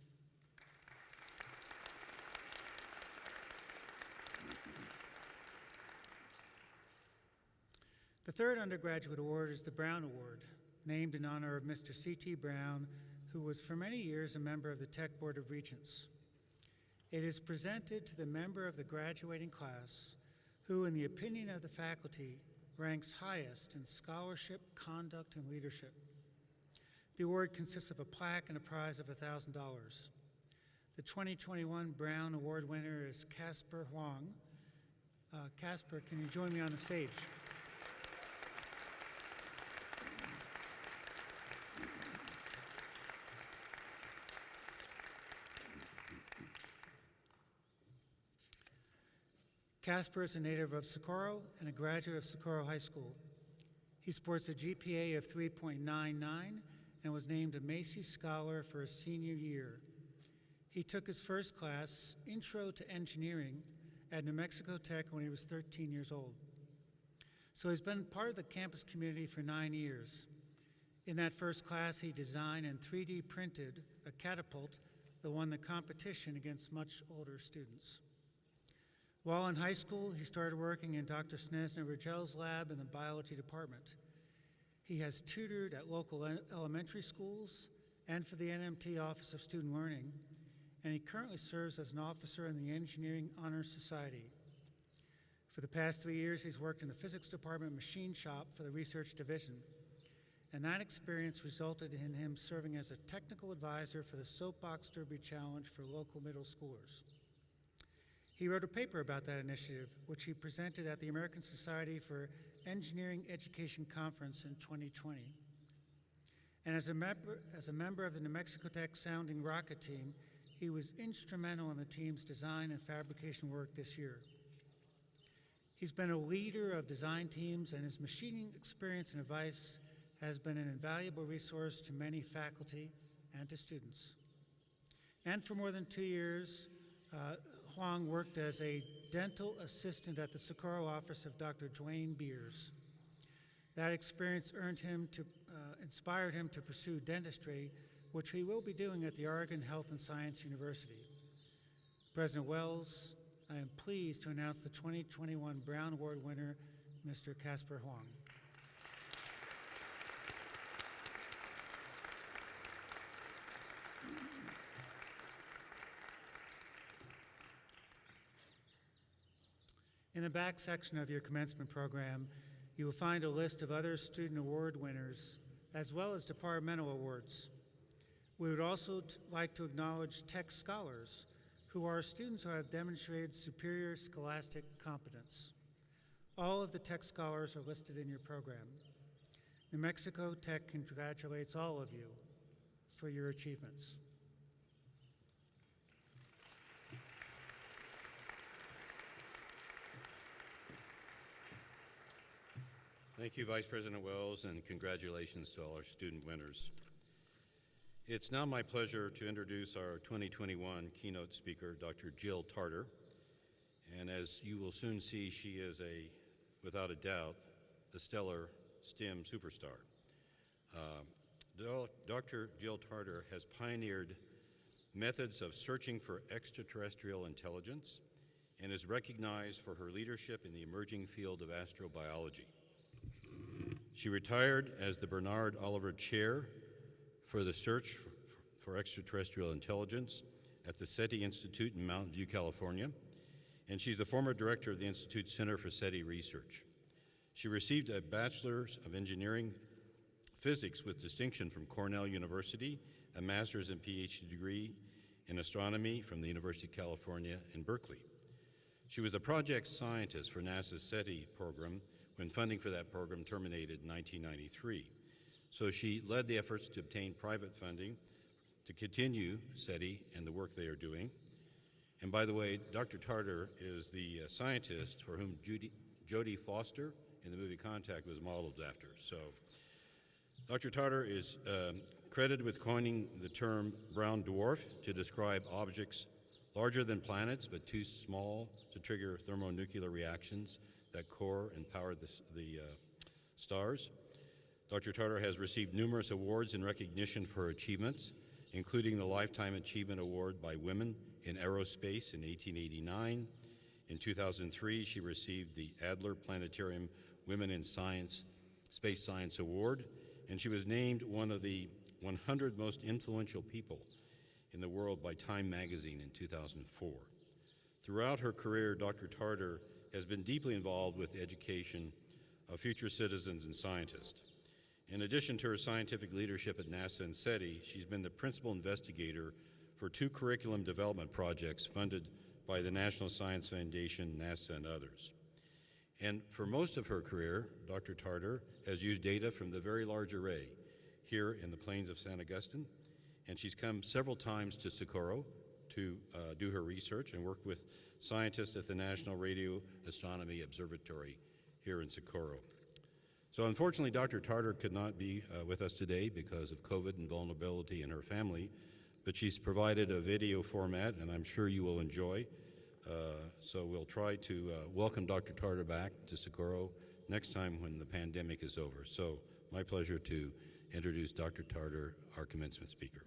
The third undergraduate award is the Brown Award, named in honor of Mr. C.T. Brown, who was for many years a member of the Tech Board of Regents. It is presented to the member of the graduating class who, in the opinion of the faculty, ranks highest in scholarship, conduct, and leadership. The award consists of a plaque and a prize of $1,000. The 2021 Brown Award winner is Casper Huang. Casper, can you join me on the stage? Casper is a native of Socorro and a graduate of Socorro High School. He sports a GPA of 3.99 and was named a Macy Scholar for his senior year. He took his first class, Intro to Engineering, at New Mexico Tech when he was 13 years old. So he's been part of the campus community for 9 years. In that first class, he designed and 3D printed a catapult that won the competition against much older students. While in high school, he started working in Dr. Snesna Rigel's lab in the biology department. He has tutored at local elementary schools and for the NMT Office of Student Learning, and he currently serves as an officer in the Engineering Honor Society. For the past 3 years, he's worked in the physics department machine shop for the research division, and that experience resulted in him serving as a technical advisor for the Soapbox Derby Challenge for local middle schoolers. He wrote a paper about that initiative, which he presented at the American Society for Engineering Education Conference in 2020. And as a member of the New Mexico Tech Sounding Rocket Team, he was instrumental in the team's design and fabrication work this year. He's been a leader of design teams, and his machining experience and advice has been an invaluable resource to many faculty and to students. And for more than 2 years, Huang worked as a dental assistant at the Socorro office of Dr. Dwayne Beers. That experience inspired him to pursue dentistry, which he will be doing at the Oregon Health and Science University. President Wells, I am pleased to announce the 2021 Brown Award winner, Mr. Casper Huang. In the back section of your commencement program, you will find a list of other student award winners, as well as departmental awards. We would also like to acknowledge Tech Scholars, who are students who have demonstrated superior scholastic competence. All of the Tech Scholars are listed in your program. New Mexico Tech congratulates all of you for your achievements. Thank you, Vice President Wells, and congratulations to all our student winners. It's now my pleasure to introduce our 2021 keynote speaker, Dr. Jill Tarter. And as you will soon see, she is without a doubt, a stellar STEM superstar. Dr. Jill Tarter has pioneered methods of searching for extraterrestrial intelligence and is recognized for her leadership in the emerging field of astrobiology. She retired as the Bernard Oliver Chair for the Search for Extraterrestrial Intelligence at the SETI Institute in Mountain View, California, and she's the former director of the Institute's Center for SETI Research. She received a Bachelor's of Engineering Physics with distinction from Cornell University, a master's and PhD degree in astronomy from the University of California in Berkeley. She was the project scientist for NASA's SETI program when funding for that program terminated in 1993. So she led the efforts to obtain private funding to continue SETI and the work they are doing. And by the way, Dr. Tartar is the scientist for whom Jodie Foster in the movie Contact was modeled after. So Dr. Tartar is credited with coining the term brown dwarf to describe objects larger than planets but too small to trigger thermonuclear reactions that core and power the stars. Dr. Tartar has received numerous awards in recognition for her achievements, including the Lifetime Achievement Award by Women in Aerospace in 1889. In 2003, she received the Adler Planetarium Women in Science Space Science Award, and she was named one of the 100 most influential people in the world by Time magazine in 2004. Throughout her career, Dr. Tartar has been deeply involved with the education of future citizens and scientists. In addition to her scientific leadership at NASA and SETI, she's been the principal investigator for 2 curriculum development projects funded by the National Science Foundation, NASA, and others. And for most of her career, Dr. Tartar has used data from the Very Large Array here in the plains of San Agustin, and she's come several times to Socorro to do her research and work with scientists at the National Radio Astronomy Observatory here in Socorro. So unfortunately, Dr. Tartar could not be with us today because of COVID and vulnerability in her family, but she's provided a video format, and I'm sure you will enjoy. So we'll try to welcome Dr. Tartar back to Socorro next time when the pandemic is over. So my pleasure to introduce Dr. Tartar, our commencement speaker.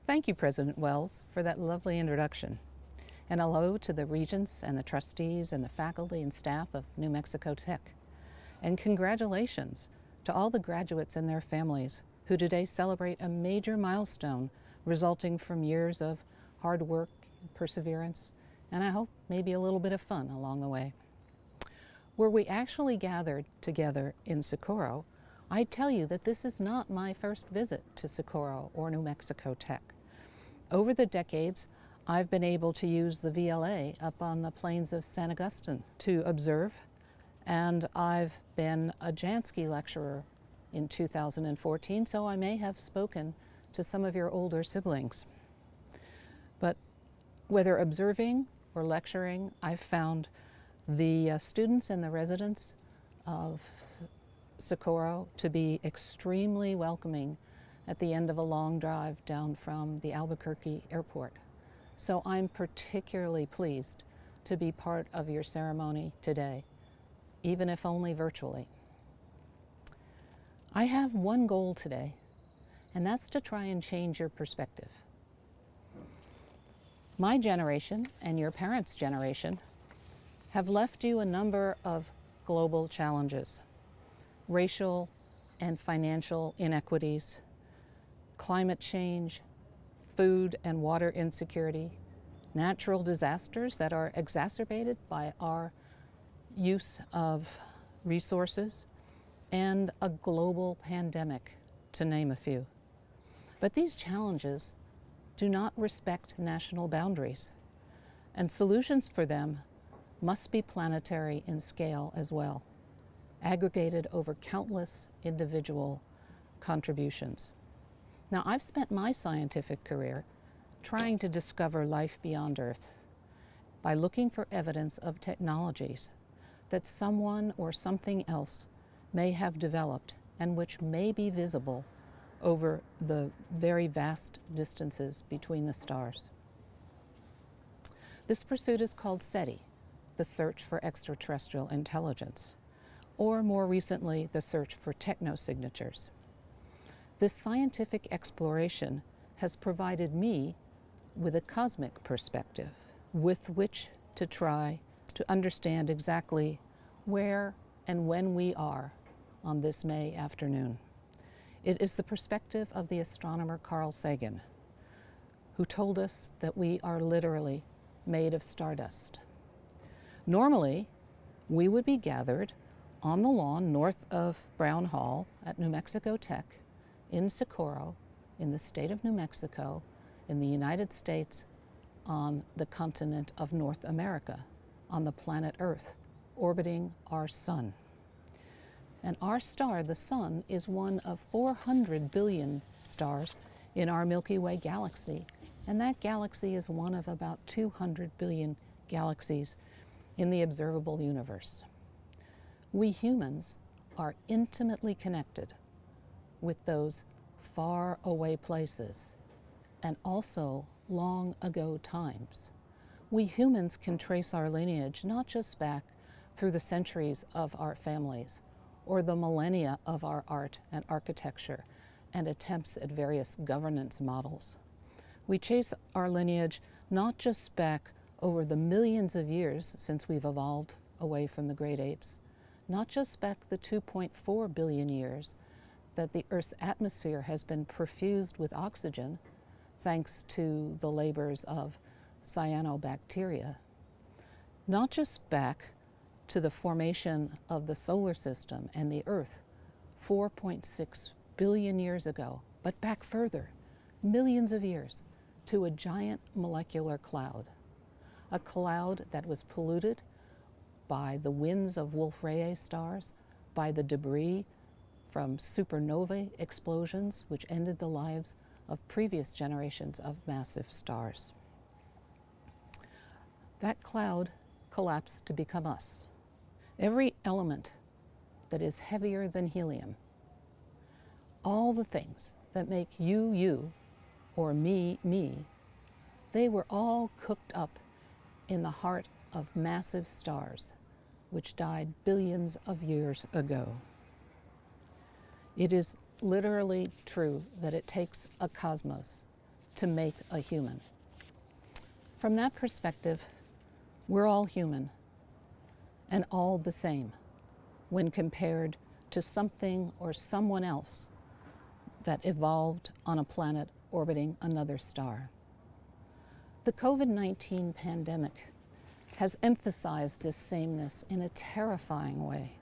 Thank you, President Wells, for that lovely introduction. And hello to the regents and the trustees and the faculty and staff of New Mexico Tech. And congratulations to all the graduates and their families who today celebrate a major milestone resulting from years of hard work, perseverance, and I hope maybe a little bit of fun along the way. Were we actually gathered together in Socorro, I tell you that this is not my first visit to Socorro or New Mexico Tech. Over the decades, I've been able to use the VLA up on the plains of San Agustin to observe, and I've been a Jansky lecturer in 2014, so I may have spoken to some of your older siblings. But whether observing or lecturing, I've found the students and the residents of Socorro to be extremely welcoming at the end of a long drive down from the Albuquerque airport. So I'm particularly pleased to be part of your ceremony today, even if only virtually. I have one goal today, and that's to try and change your perspective. My generation and your parents' generation have left you a number of global challenges: racial and financial inequities, climate change, food and water insecurity, natural disasters that are exacerbated by our use of resources, and a global pandemic, to name a few. But these challenges do not respect national boundaries, and solutions for them must be planetary in scale as well, aggregated over countless individual contributions. Now, I've spent my scientific career trying to discover life beyond Earth, by looking for evidence of technologies that someone or something else may have developed and which may be visible over the very vast distances between the stars. This pursuit is called SETI, the search for extraterrestrial intelligence, or more recently, the search for technosignatures. This scientific exploration has provided me with a cosmic perspective with which to try to understand exactly where and when we are on this May afternoon. It is the perspective of the astronomer Carl Sagan, who told us that we are literally made of stardust. Normally, we would be gathered on the lawn north of Brown Hall at New Mexico Tech in Socorro, in the state of New Mexico, in the United States, on the continent of North America, on the planet Earth, orbiting our sun. And our star, the sun, is one of 400 billion stars in our Milky Way galaxy, and that galaxy is one of about 200 billion galaxies in the observable universe. We humans are intimately connected with those far away places and also long ago times. We humans can trace our lineage not just back through the centuries of our families or the millennia of our art and architecture and attempts at various governance models. We chase our lineage not just back over the millions of years since we've evolved away from the great apes, not just back the 2.4 billion years that the Earth's atmosphere has been perfused with oxygen thanks to the labors of cyanobacteria, not just back to the formation of the solar system and the Earth 4.6 billion years ago, but back further, millions of years, to a giant molecular cloud, a cloud that was polluted by the winds of Wolf-Rayet stars, by the debris from supernovae explosions which ended the lives of previous generations of massive stars. That cloud collapsed to become us. Every element that is heavier than helium, all the things that make you, you, or me, me, they were all cooked up in the heart of massive stars, which died billions of years ago. It is literally true that it takes a cosmos to make a human. From that perspective, we're all human and all the same when compared to something or someone else that evolved on a planet orbiting another star. The COVID-19 pandemic has emphasized this sameness in a terrifying way.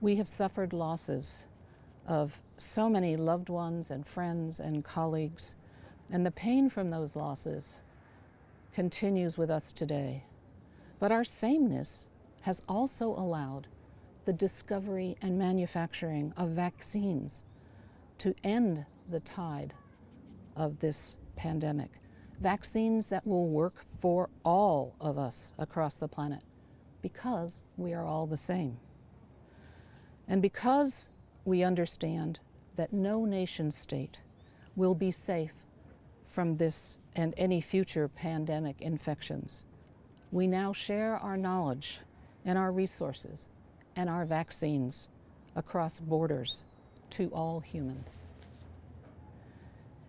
We have suffered losses of so many loved ones and friends and colleagues, and the pain from those losses continues with us today. But our sameness has also allowed the discovery and manufacturing of vaccines to end the tide of this pandemic. Vaccines that will work for all of us across the planet because we are all the same. And because we understand that no nation state will be safe from this and any future pandemic infections, we now share our knowledge and our resources and our vaccines across borders to all humans.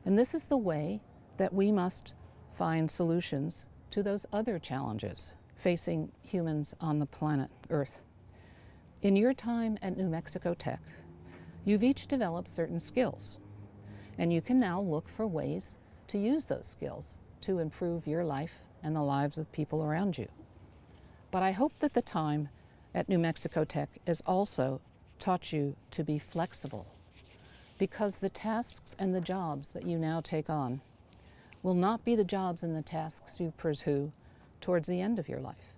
And this is the way that we must find solutions to those other challenges facing humans on the planet Earth. In your time at New Mexico Tech, you've each developed certain skills, and you can now look for ways to use those skills to improve your life and the lives of people around you. But I hope that the time at New Mexico Tech has also taught you to be flexible, because the tasks and the jobs that you now take on will not be the jobs and the tasks you pursue towards the end of your life.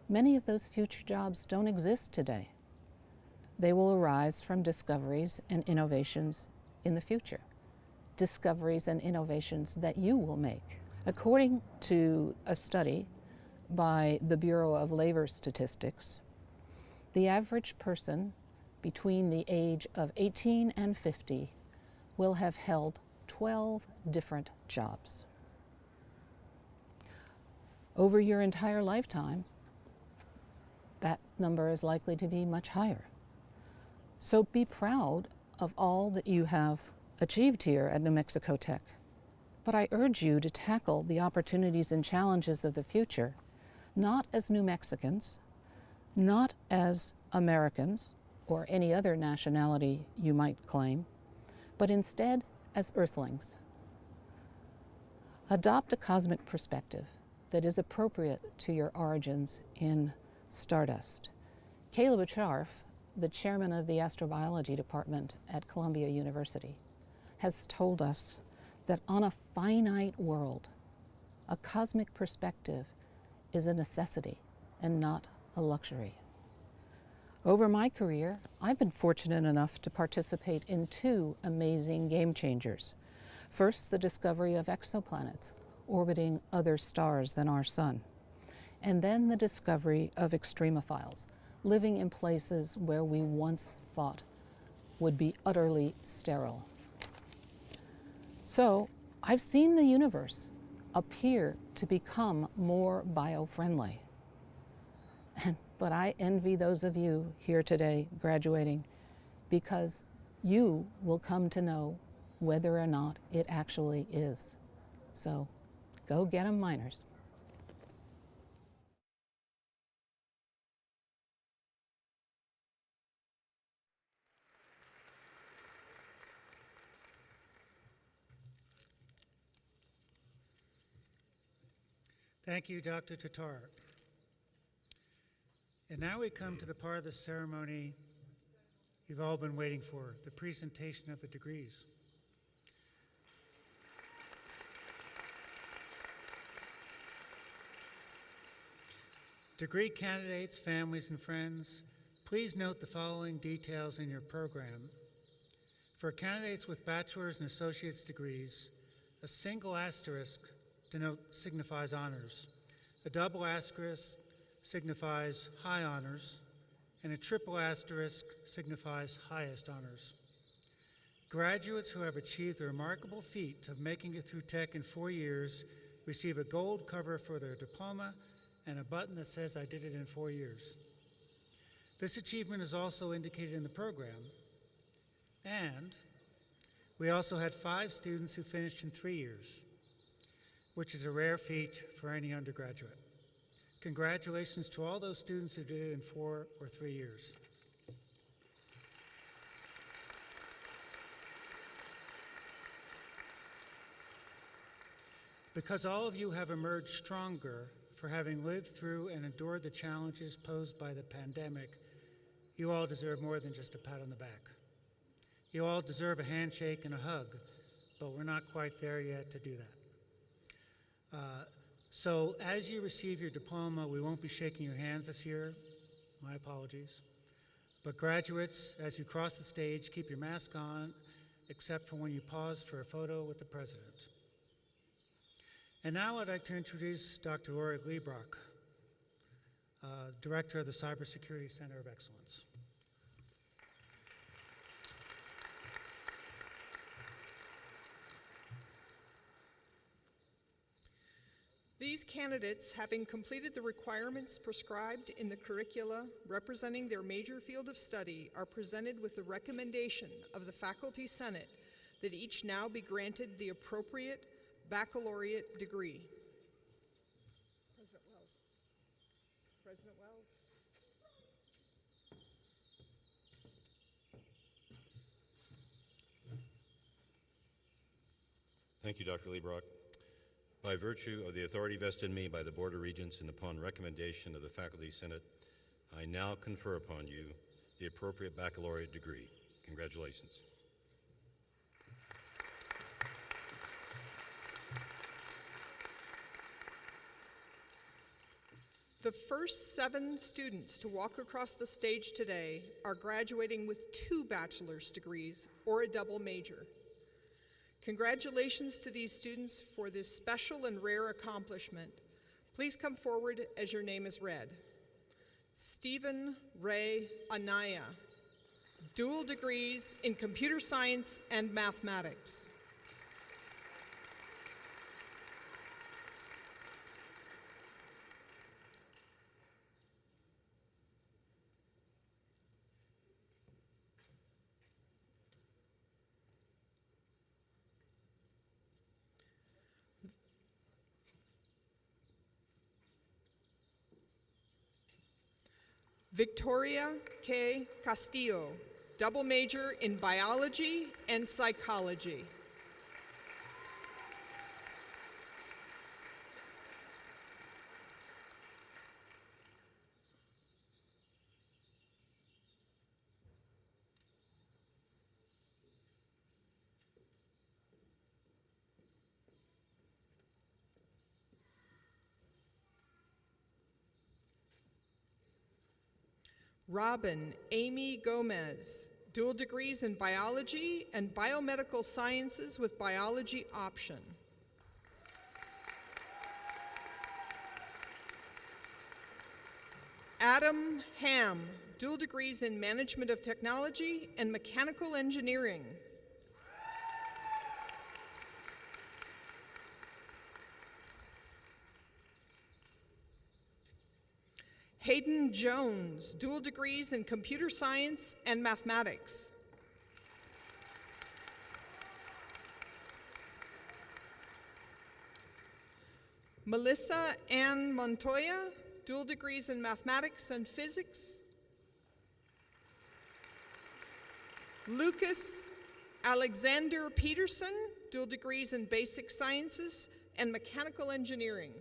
Many of those future jobs don't exist today. They will arise from discoveries and innovations in the future, discoveries and innovations that you will make. According to a study by the Bureau of Labor Statistics, the average person between the age of 18 and 50 will have held 12 different jobs. Over your entire lifetime, that number is likely to be much higher. So be proud of all that you have achieved here at New Mexico Tech. But I urge you to tackle the opportunities and challenges of the future, not as New Mexicans, not as Americans, or any other nationality you might claim, but instead as Earthlings. Adopt a cosmic perspective that is appropriate to your origins in stardust. Caleb Acharf, the chairman of the astrobiology department at Columbia University, has told us that on a finite world, a cosmic perspective is a necessity and not a luxury. Over my career, I've been fortunate enough to participate in two amazing game changers. First, the discovery of exoplanets orbiting other stars than our sun, and then the discovery of extremophiles living in places where we once thought would be utterly sterile. So, I've seen the universe appear to become more bio-friendly. But I envy those of you here today graduating, because you will come to know whether or not it actually is. So go get 'em, miners. Thank you, Dr. Tatar. And now we come to the part of the ceremony you've all been waiting for, the presentation of the degrees. Degree candidates, families, and friends, please note the following details in your program. For candidates with bachelor's and associate's degrees, a single asterisk signifies honors, a double asterisk signifies high honors, and a triple asterisk signifies highest honors. Graduates who have achieved the remarkable feat of making it through Tech in 4 years receive a gold cover for their diploma and a button that says, "I did it in 4 years." This achievement is also indicated in the program, and we also had 5 students who finished in 3 years, which is a rare feat for any undergraduate. Congratulations to all those students who did it in 4 or 3 years. Because all of you have emerged stronger for having lived through and endured the challenges posed by the pandemic, you all deserve more than just a pat on the back. You all deserve a handshake and a hug, but we're not quite there yet to do that. So as you receive your diploma, we won't be shaking your hands this year. My apologies. But graduates, as you cross the stage, keep your mask on, except for when you pause for a photo with the president. And now I'd like to introduce Dr. Lori Liebrock, Director of the Cybersecurity Center of Excellence. These candidates, having completed the requirements prescribed in the curricula representing their major field of study, are presented with the recommendation of the Faculty Senate that each now be granted the appropriate baccalaureate degree. President Wells. President Wells. Thank you, Dr. Liebrock. By virtue of the authority vested in me by the Board of Regents and upon recommendation of the Faculty Senate, I now confer upon you the appropriate baccalaureate degree. Congratulations. The first 7 students to walk across the stage today are graduating with 2 bachelor's degrees or a double major. Congratulations to these students for this special and rare accomplishment. Please come forward as your name is read. Stephen Ray Anaya, dual degrees in computer science and mathematics. Victoria K. Castillo, double major in biology and psychology. Robin Amy Gomez, dual degrees in biology and biomedical sciences with biology option. Adam Ham, dual degrees in management of technology and mechanical engineering. Hayden Jones, dual degrees in computer science and mathematics. Melissa Ann Montoya, dual degrees in mathematics and physics. Lucas Alexander Peterson, dual degrees in basic sciences and mechanical engineering.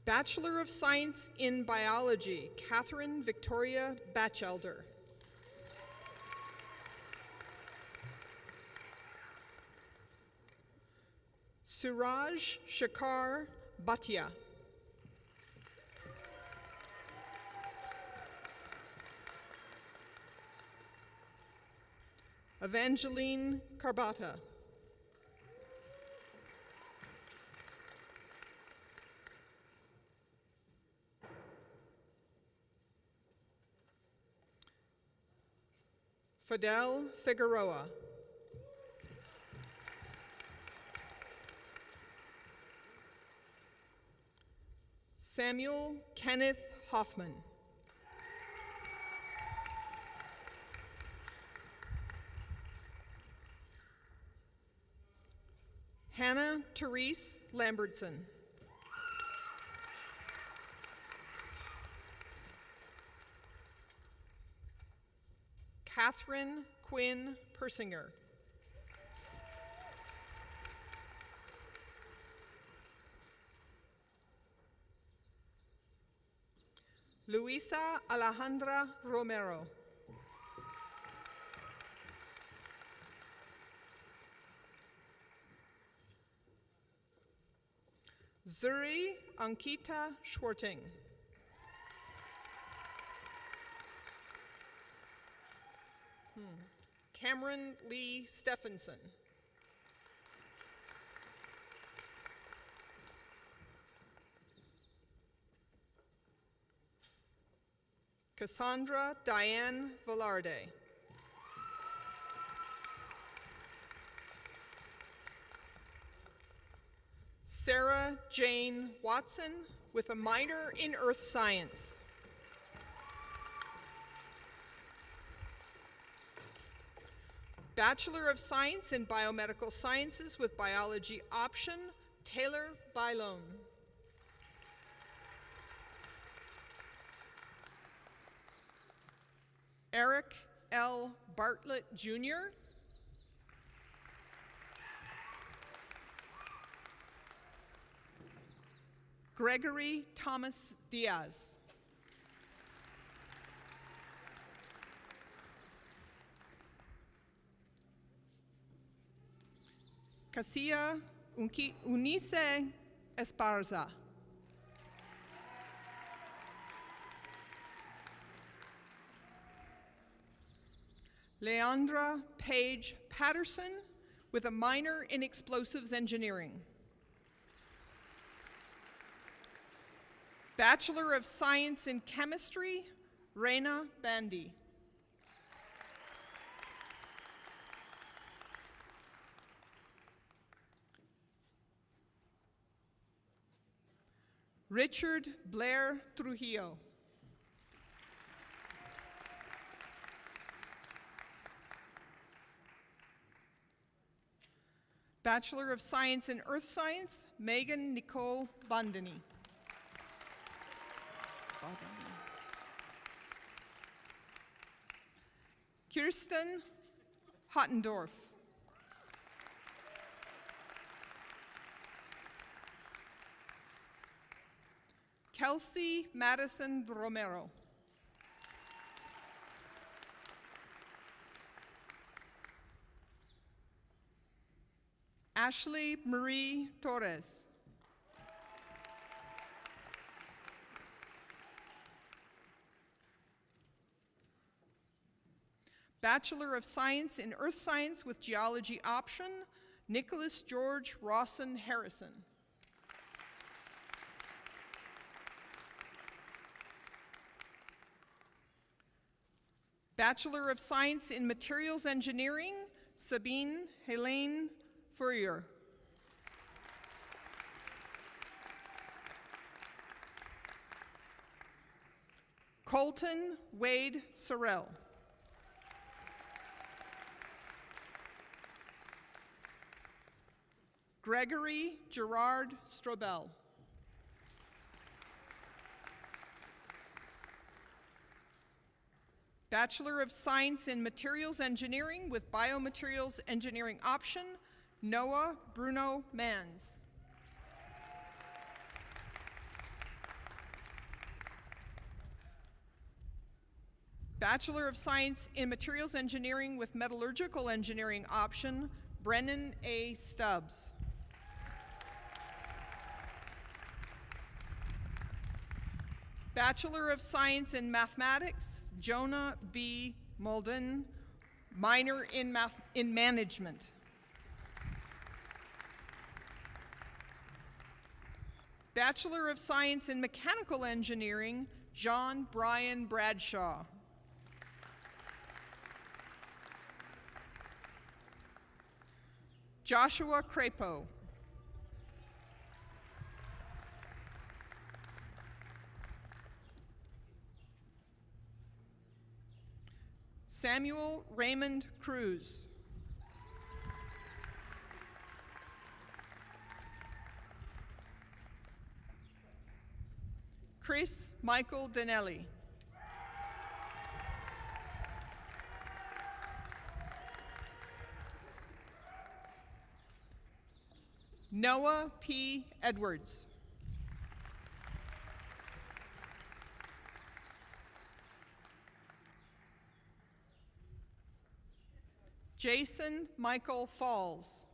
Bachelor of Science in Biology, Catherine Victoria Batchelder. Suraj Shekhar Bhatia. Evangeline Carbata. Fidel Figueroa. Samuel Kenneth Hoffman. Hannah Therese Lambertson. Catherine Quinn Persinger. Luisa Alejandra Romero. Zuri Ankita Schwarting. Cameron Lee Stephenson. Cassandra Diane Velarde. Sarah Jane Watson with a minor in earth science. Bachelor of Science in Biomedical Sciences with biology option, Taylor Bailon. Eric L. Bartlett, Jr. Gregory Thomas Diaz. Casilla Unice Esparza. Leandra Page Patterson with a minor in explosives engineering. Bachelor of Science in Chemistry, Reina Bandy. Richard Blair Trujillo. Bachelor of Science in Earth Science, Megan Nicole Bandini. Kirsten Hottendorf. Kelsey Madison Romero. Ashley Marie Torres. Bachelor of Science in Earth Science with Geology option, Nicholas George Rawson Harrison. Bachelor of Science in Materials Engineering, Sabine Helene Fourier. Colton Wade Sorrell. Gregory Gerard Strobel. Bachelor of Science in Materials Engineering with Biomaterials Engineering option, Noah Bruno Mans. Bachelor of Science in Materials Engineering with Metallurgical Engineering option, Brennan A. Stubbs. Bachelor of Science in Mathematics, Jonah B. Molden, minor in Management. Bachelor of Science in Mechanical Engineering, John Brian Bradshaw. Joshua Crapo. Samuel Raymond Cruz. Chris Michael Danelli. Noah P. Edwards. Jason Michael Falls.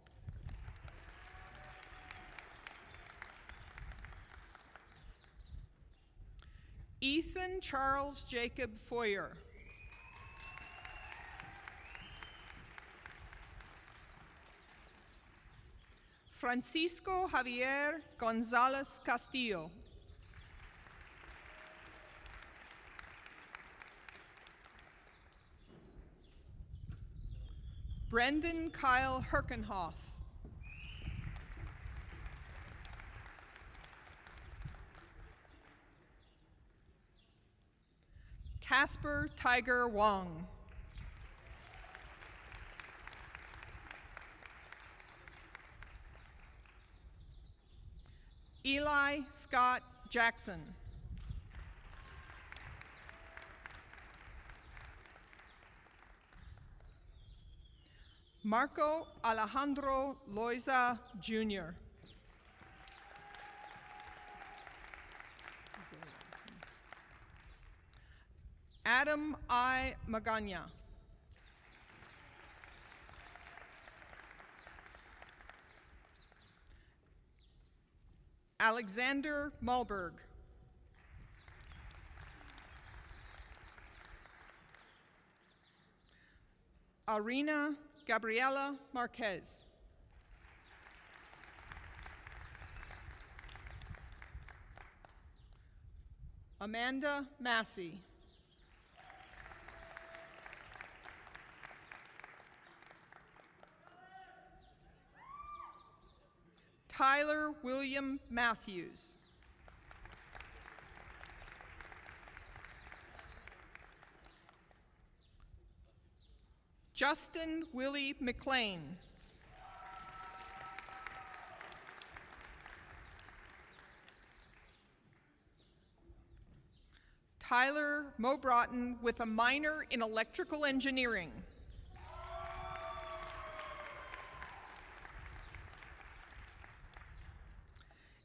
Ethan Charles Jacob Foyer. Francisco Javier Gonzalez Castillo. Brendan Kyle Herkenhoff. Casper Tiger Wong. Eli Scott Jackson. Marco Alejandro Loiza, Jr. Adam I. Magana. Alexander Malberg. Arena Gabriela Marquez. Amanda Massey. Tyler William Matthews. Justin Willie McLean. Tyler Mobrotten with a minor in electrical engineering.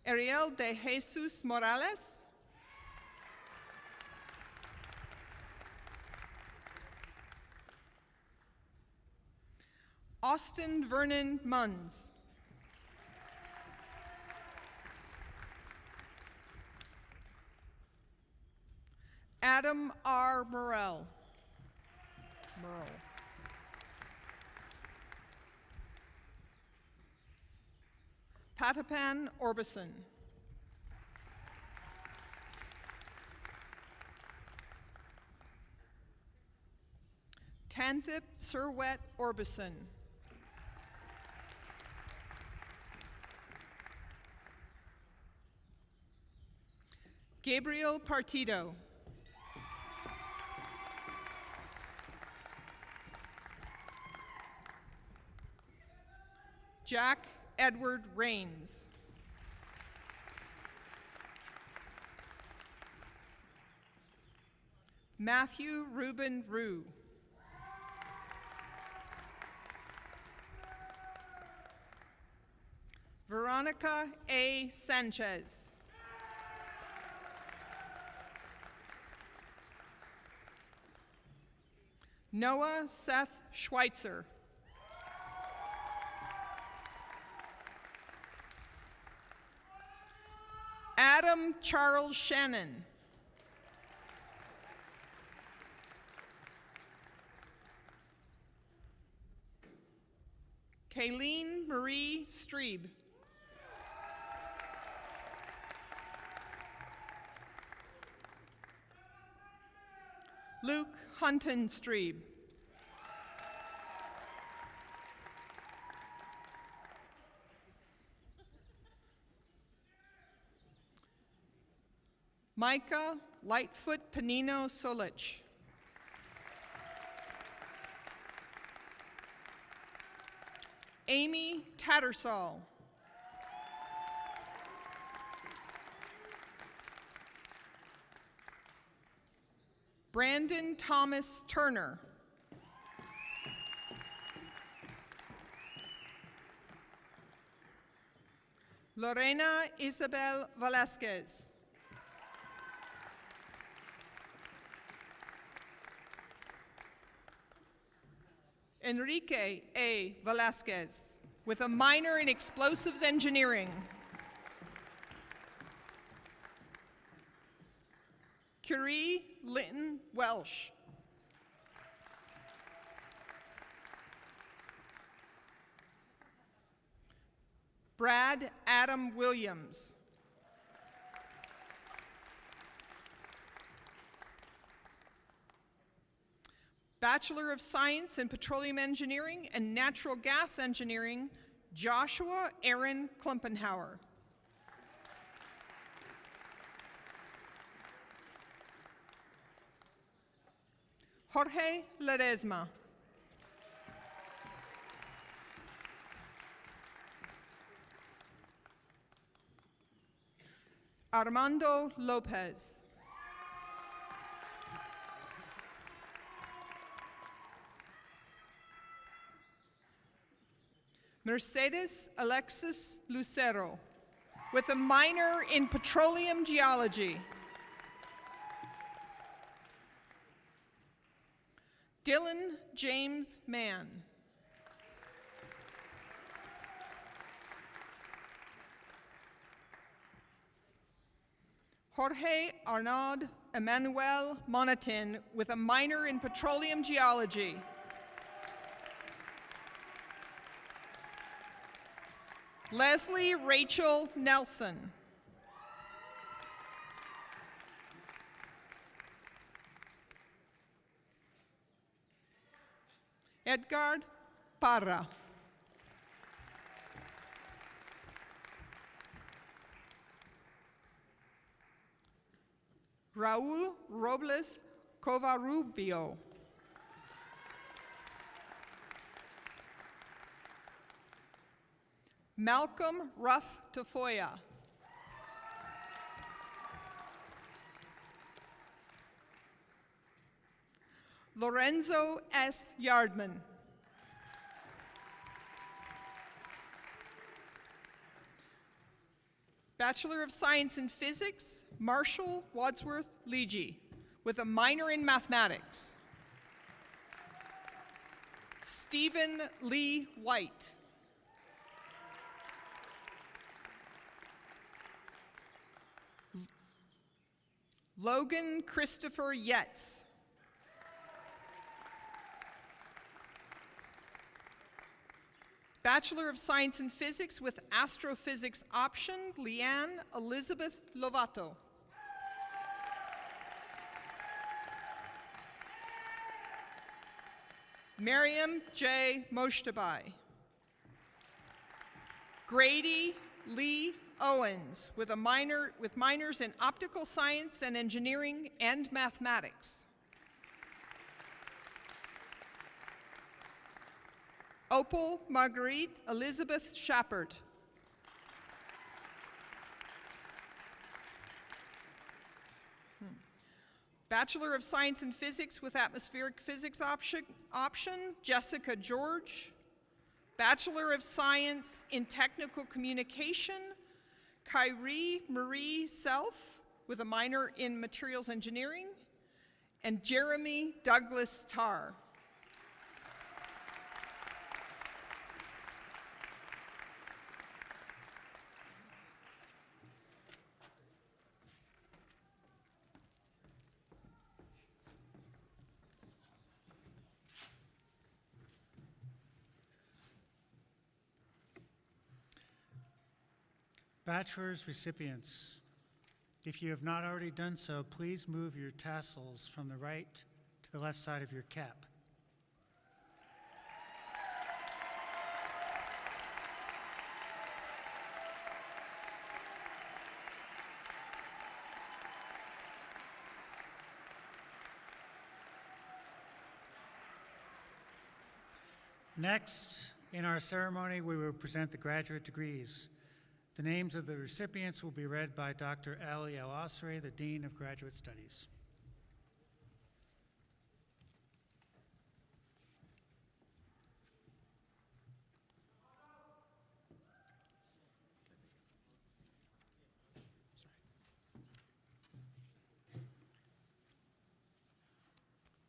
Ariel de Jesus Morales. Austin Vernon Munns. Adam R. Merle. Patapan Orbison. Tanthip Sirwet Orbison. Gabriel Partido. Jack Edward Rains. Matthew Reuben Rue. Veronica A. Sanchez. Noah Seth Schweitzer. Adam Charles Shannon. Kayleen Marie Streeb. Luke Hunton Streeb. Micah Lightfoot Panino Solich. Amy Tattersall. Brandon Thomas Turner. Lorena Isabel Velasquez. Enrique A. Velasquez, with a minor in explosives engineering. Curie Linton Welsh. Brad Adam Williams. Bachelor of Science in Petroleum Engineering and Natural Gas Engineering, Joshua Aaron Klumpenhauer. Jorge Ledesma. Armando Lopez. Mercedes Alexis Lucero, with a minor in petroleum geology. Dylan James Mann. Jorge Arnaud Emmanuel Monatin, with a minor in petroleum geology. Leslie Rachel Nelson. Edgar Parra. Raul Robles Covarrubio. Malcolm Ruff Tafoya. Lorenzo S. Yardman. Bachelor of Science in Physics, Marshall Wadsworth Leegee, with a minor in mathematics. Stephen Lee White. Logan Christopher Yetz. Bachelor of Science in Physics with Astrophysics option, Leanne Elizabeth Lovato. Miriam J. Moshtabai. Grady Lee Owens with minors in Optical Science and Engineering and Mathematics. Opal Marguerite Elizabeth Shepard. Bachelor of Science in Physics with Atmospheric Physics option, Jessica George. Bachelor of Science in Technical Communication, Kyrie Marie Self with a minor in Materials Engineering, and Jeremy Douglas Tarr. Bachelor's recipients, if you have not already done so, please move your tassels from the right to the left side of your cap. Next, in our ceremony, we will present the graduate degrees. The names of the recipients will be read by Dr. Ali El-Asri, the Dean of Graduate Studies.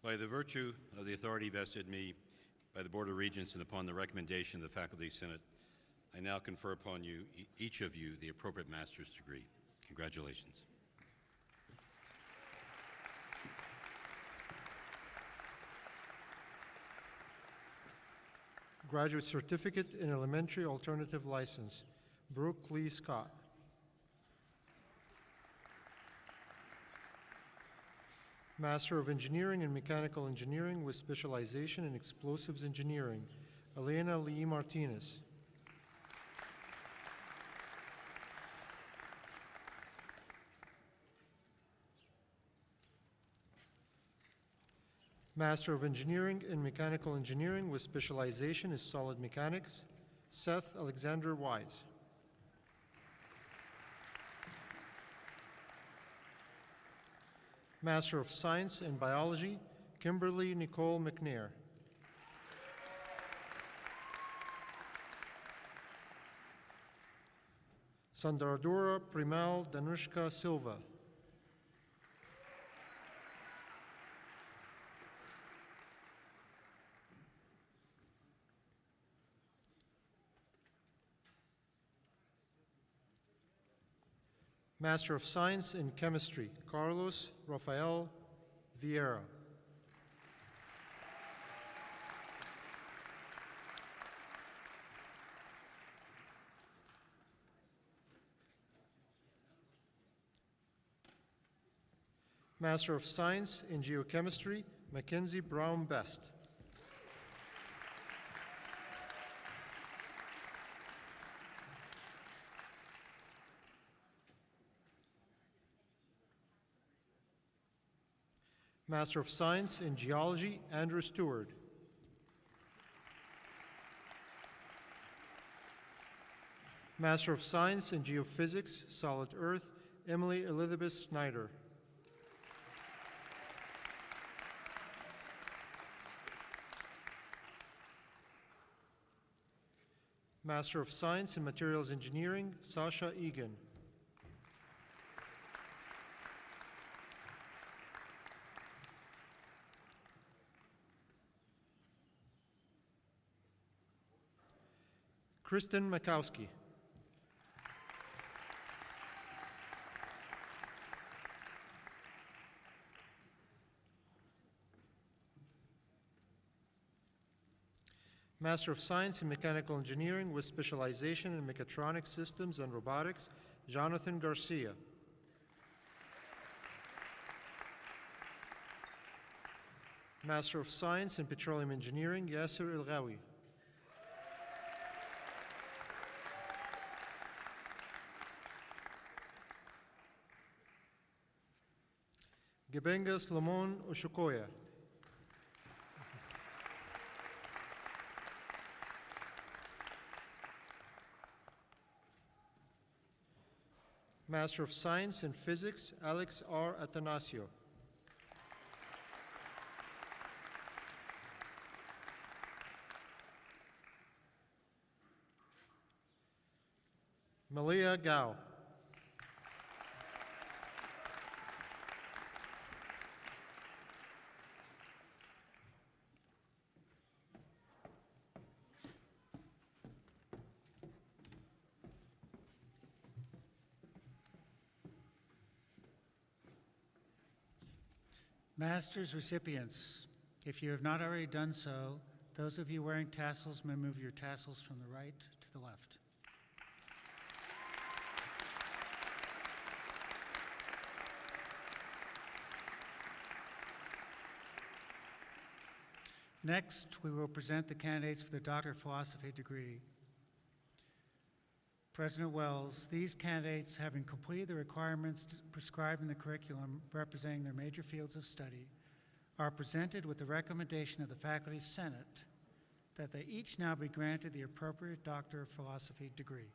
By the virtue of the authority vested in me by the Board of Regents and upon the recommendation of the Faculty Senate, I now confer upon you, each of you, the appropriate master's degree. Congratulations. Graduate Certificate in Elementary Alternative License, Brooke Lee Scott. Master of Engineering in Mechanical Engineering with specialization in Explosives Engineering, Elena Lee Martinez. Master of Engineering in Mechanical Engineering with specialization in Solid Mechanics, Seth Alexander Wise. Master of Science in Biology, Kimberly Nicole McNair. Sandaradora Primal Danushka Silva. Master of Science in Chemistry, Carlos Rafael Vieira. Master of Science in Geochemistry, Mackenzie Brown Best. Master of Science in Geology, Andrew Stewart. Master of Science in Geophysics, Solid Earth, Emily Elizabeth Snyder. Master of Science in Materials Engineering, Sasha Egan. Kristen Makowski. Master of Science in Mechanical Engineering with specialization in mechatronic systems and robotics, Jonathan Garcia. Master of Science in Petroleum Engineering, Yasser El-Ghawi. Gebengas Lamon Oshukoya. Master of Science in Physics, Alex R. Atanasio. Malia Gao. Master's recipients, if you have not already done so, those of you wearing tassels may move your tassels from the right to the left. Next, we will present the candidates for the Doctor of Philosophy degree. President Wells, these candidates, having completed the requirements prescribed in the curriculum representing their major fields of study, are presented with the recommendation of the Faculty Senate that they each now be granted the appropriate Doctor of Philosophy degree.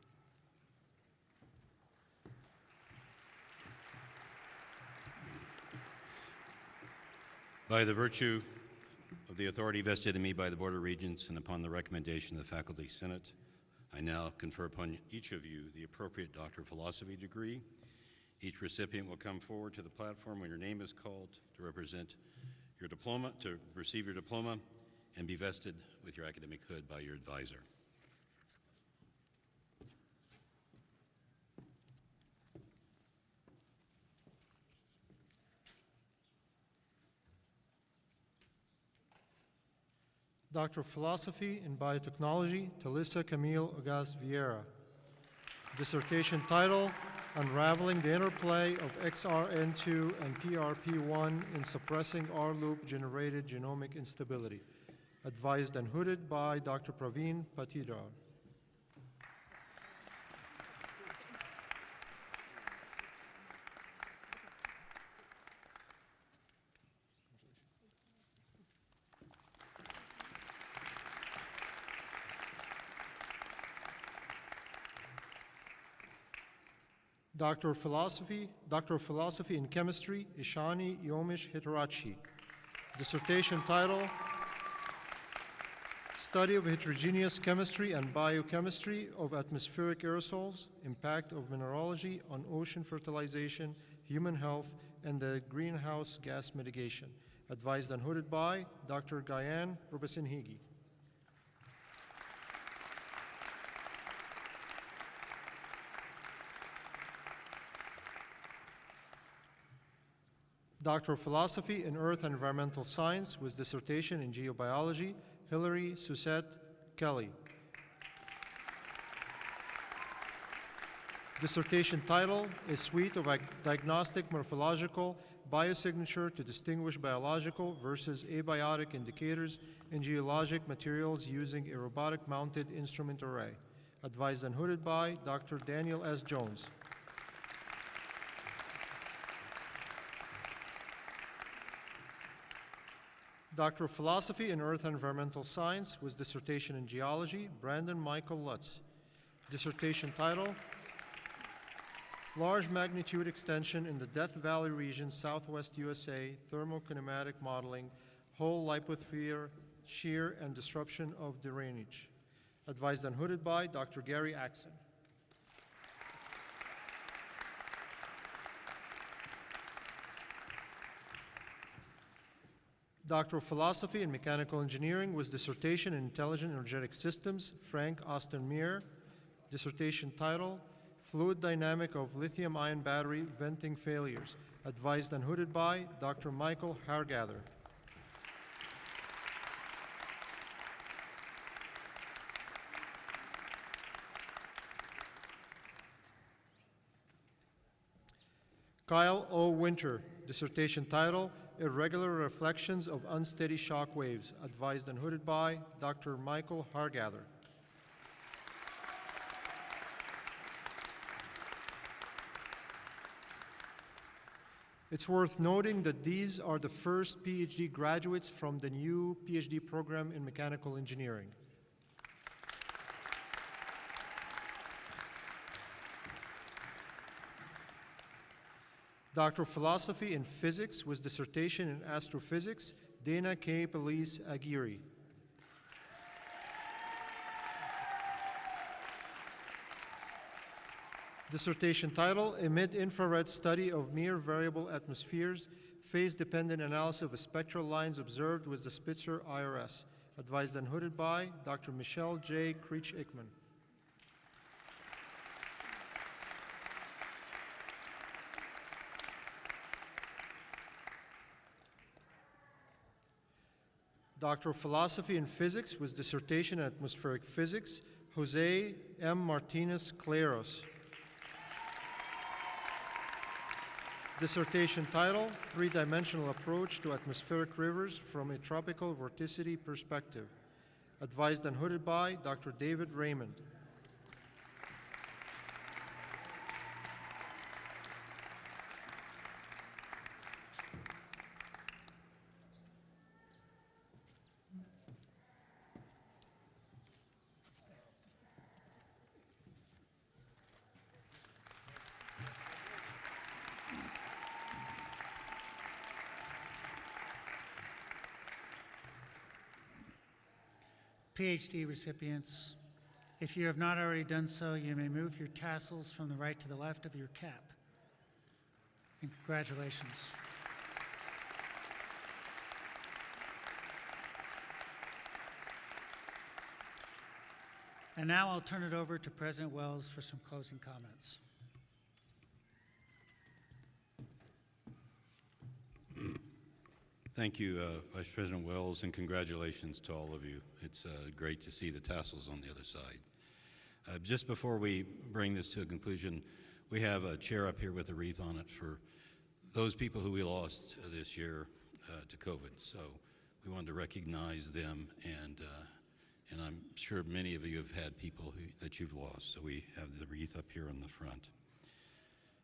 By the virtue of the authority vested in me by the Board of Regents and upon the recommendation of the Faculty Senate, I now confer upon each of you the appropriate Doctor of Philosophy degree. Each recipient will come forward to the platform when your name is called to represent your diploma, to receive your diploma, and be vested with your academic hood by your advisor. Doctor of Philosophy in Biotechnology, Talissa Camille Ogas Vieira. Dissertation title, Unraveling the Interplay of XRN2 and PRP1 in Suppressing R-loop-Generated Genomic Instability. Advised and hooded by Dr. Praveen Patidar. Doctor of Philosophy in Chemistry, Ishani Yomish Hitarachi. Dissertation title, Study of Heterogeneous Chemistry and Biochemistry of Atmospheric Aerosols, Impact of Mineralogy on Ocean Fertilization, Human Health, and the Greenhouse Gas Mitigation. Advised and hooded by Dr. Gayan Rubasinhigi. Doctor of Philosophy in Earth and Environmental Science with dissertation in Geobiology, Hilary Susette Kelly. Dissertation title, A Suite of Diagnostic Morphological Biosignature to Distinguish Biological versus Abiotic Indicators in Geologic Materials using a Robotic-Mounted Instrument Array. Advised and hooded by Dr. Daniel S. Jones. Doctor of Philosophy in Earth and Environmental Science with dissertation in Geology, Brandon Michael Lutz. Dissertation title, Large Magnitude Extension in the Death Valley Region, Southwest USA, Thermokinematic Modeling, Whole Lithosphere, Shear and Disruption of Drainage. Advised and hooded by Dr. Gary Axon. Doctor of Philosophy in Mechanical Engineering with dissertation in Intelligent Energetic Systems, Frank Austin Meir. Dissertation title, Fluid Dynamic of Lithium-Ion Battery Venting Failures. Advised and hooded by Dr. Michael Hargather. Kyle O. Winter. Dissertation title, Irregular Reflections of Unsteady Shock Waves. Advised and hooded by Dr. Michael Hargather. It's worth noting that these are the first PhD graduates from the new PhD program in mechanical engineering. Doctor of Philosophy in Physics with dissertation in Astrophysics, Dana K. Pelise Aguirre. Dissertation title, A Mid-Infrared Study of Mere Variable Atmospheres, Phase-Dependent Analysis of Spectral Lines Observed with the Spitzer IRS. Advised and hooded by Dr. Michelle J. Creech-Ickman. Doctor of Philosophy in Physics with dissertation in Atmospheric Physics, Jose M. Martinez Claros. Dissertation title, Three-Dimensional Approach to Atmospheric Rivers from a Tropical Vorticity Perspective. Advised and hooded by Dr. David Raymond. PhD recipients, if you have not already done so, you may move your tassels from the right to the left of your cap. And congratulations. And now I'll turn it over to President Wells for some closing comments. Thank you, Vice President Wells, and congratulations to all of you. It's great to see the tassels on the other side. Just before we bring this to a conclusion, we have a chair up here with a wreath on it for those people who we lost this year to COVID. So we wanted to recognize them, and I'm sure many of you have had people that you've lost, so we have the wreath up here in the front.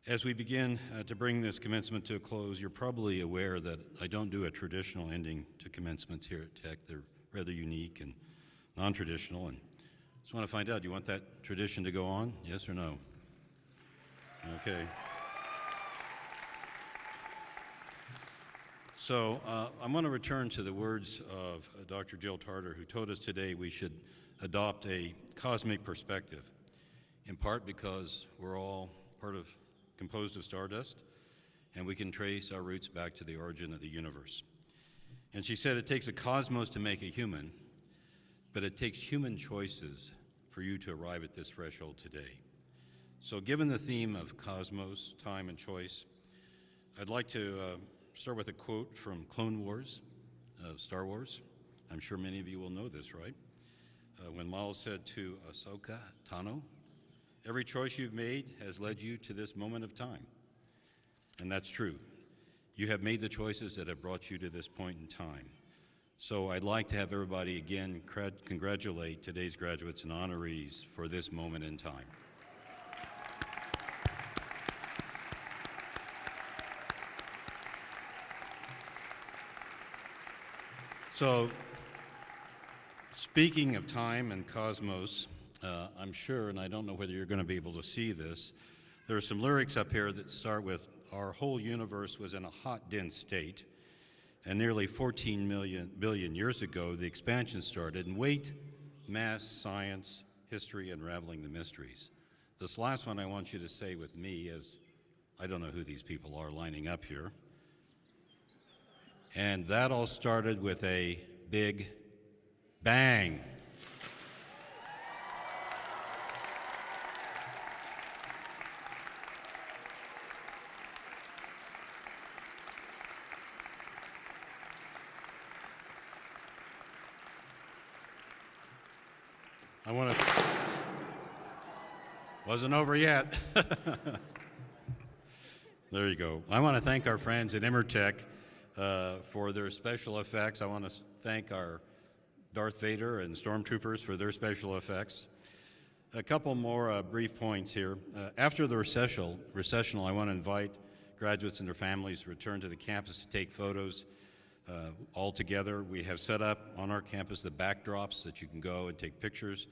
As we begin to bring this commencement to a close, you're probably aware that I don't do a traditional ending to commencements here at Tech. They're rather unique and non-traditional, and just want to find out, do you want that tradition to go on? Yes or no? Okay. So I'm going to return to the words of Dr. Jill Tarter, who told us today we should adopt a cosmic perspective, in part because we're all composed of stardust, and we can trace our roots back to the origin of the universe. And she said it takes a cosmos to make a human, but it takes human choices for you to arrive at this threshold today. So given the theme of cosmos, time, and choice, I'd like to start with a quote from Clone Wars, Star Wars. I'm sure many of you will know this, right? When Maul said to Ahsoka Tano, "Every choice you've made has led you to this moment of time." And that's true. You have made the choices that have brought you to this point in time. So I'd like to have everybody again congratulate today's graduates and honorees for this moment in time. So, speaking of time and cosmos, I'm sure, and I don't know whether you're going to be able to see this, there are some lyrics up here that start with, "Our whole universe was in a hot, dense state, and nearly 14 billion years ago, the expansion started, and wait, mass, science, history, unraveling the mysteries." This last one I want you to say with me, as I don't know who these people are lining up here. And that all started with a big bang. Wasn't over yet. There you go. I want to thank our friends at Immertech for their special effects. I want to thank our Darth Vader and Stormtroopers for their special effects. A couple more brief points here. After the recessional, I want to invite graduates and their families to return to the campus to take photos all together. We have set up on our campus the backdrops that you can go and take pictures,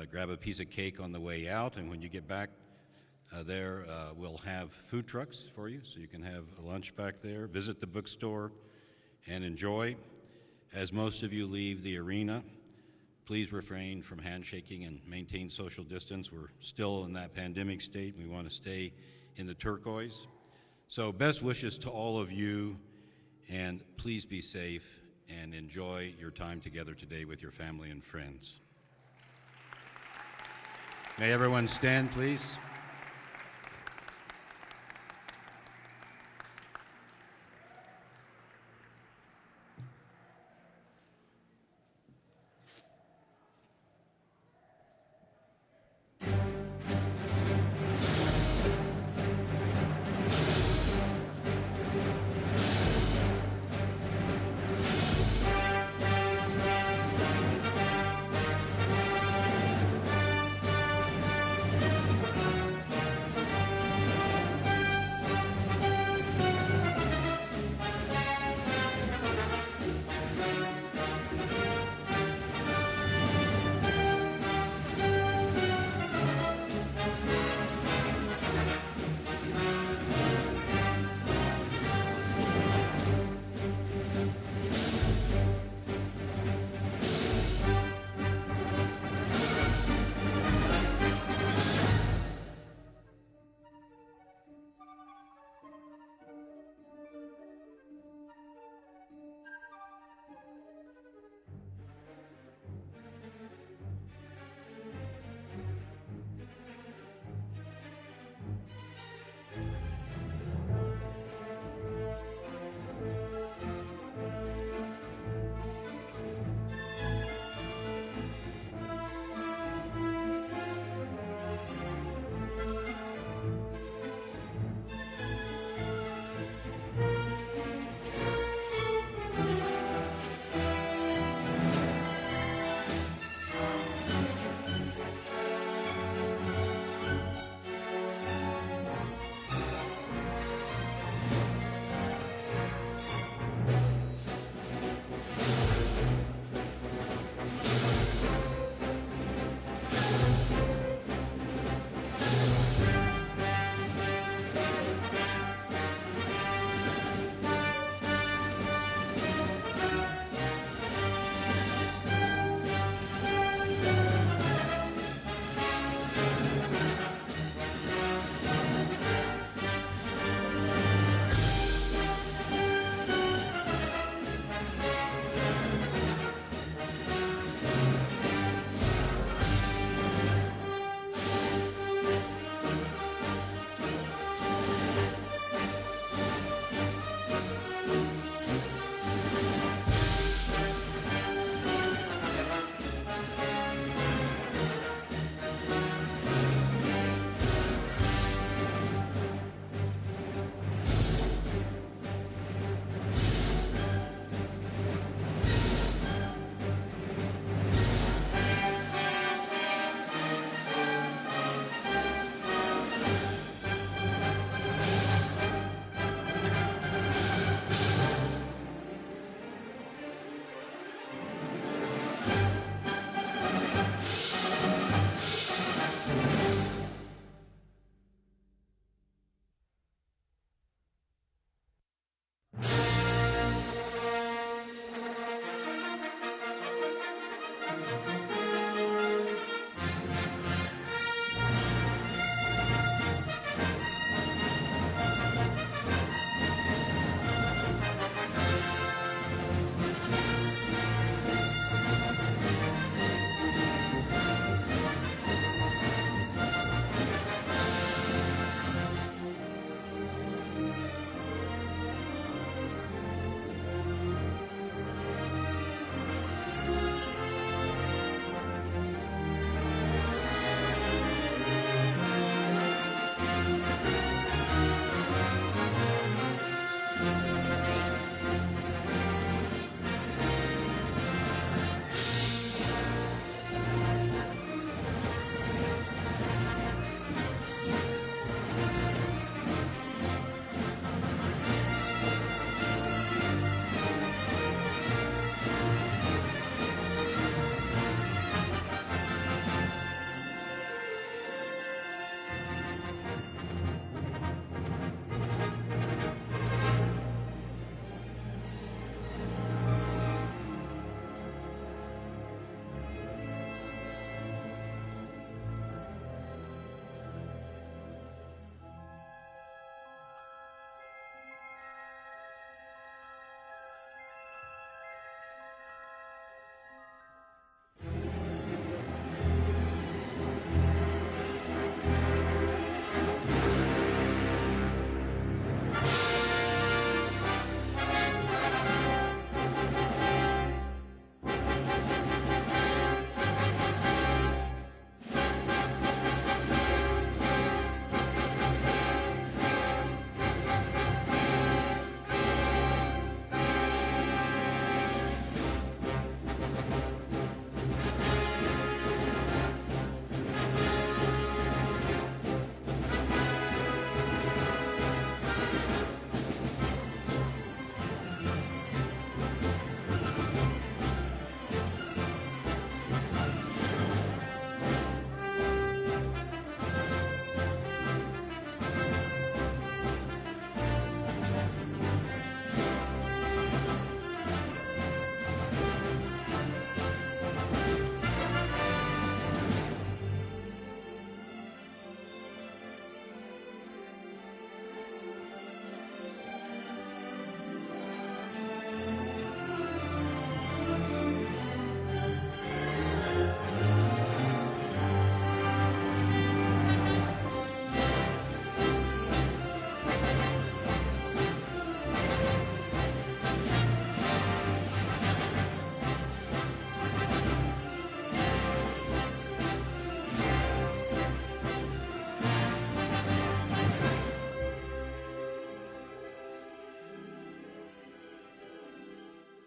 grab a piece of cake on the way out, and when you get back there, we'll have food trucks for you, so you can have a lunch back there, visit the bookstore, and enjoy. As most of you leave the arena, please refrain from handshaking and maintain social distance. We're still in that pandemic state. We want to stay in the turquoise. So best wishes to all of you, and please be safe and enjoy your time together today with your family and friends. May everyone stand, please.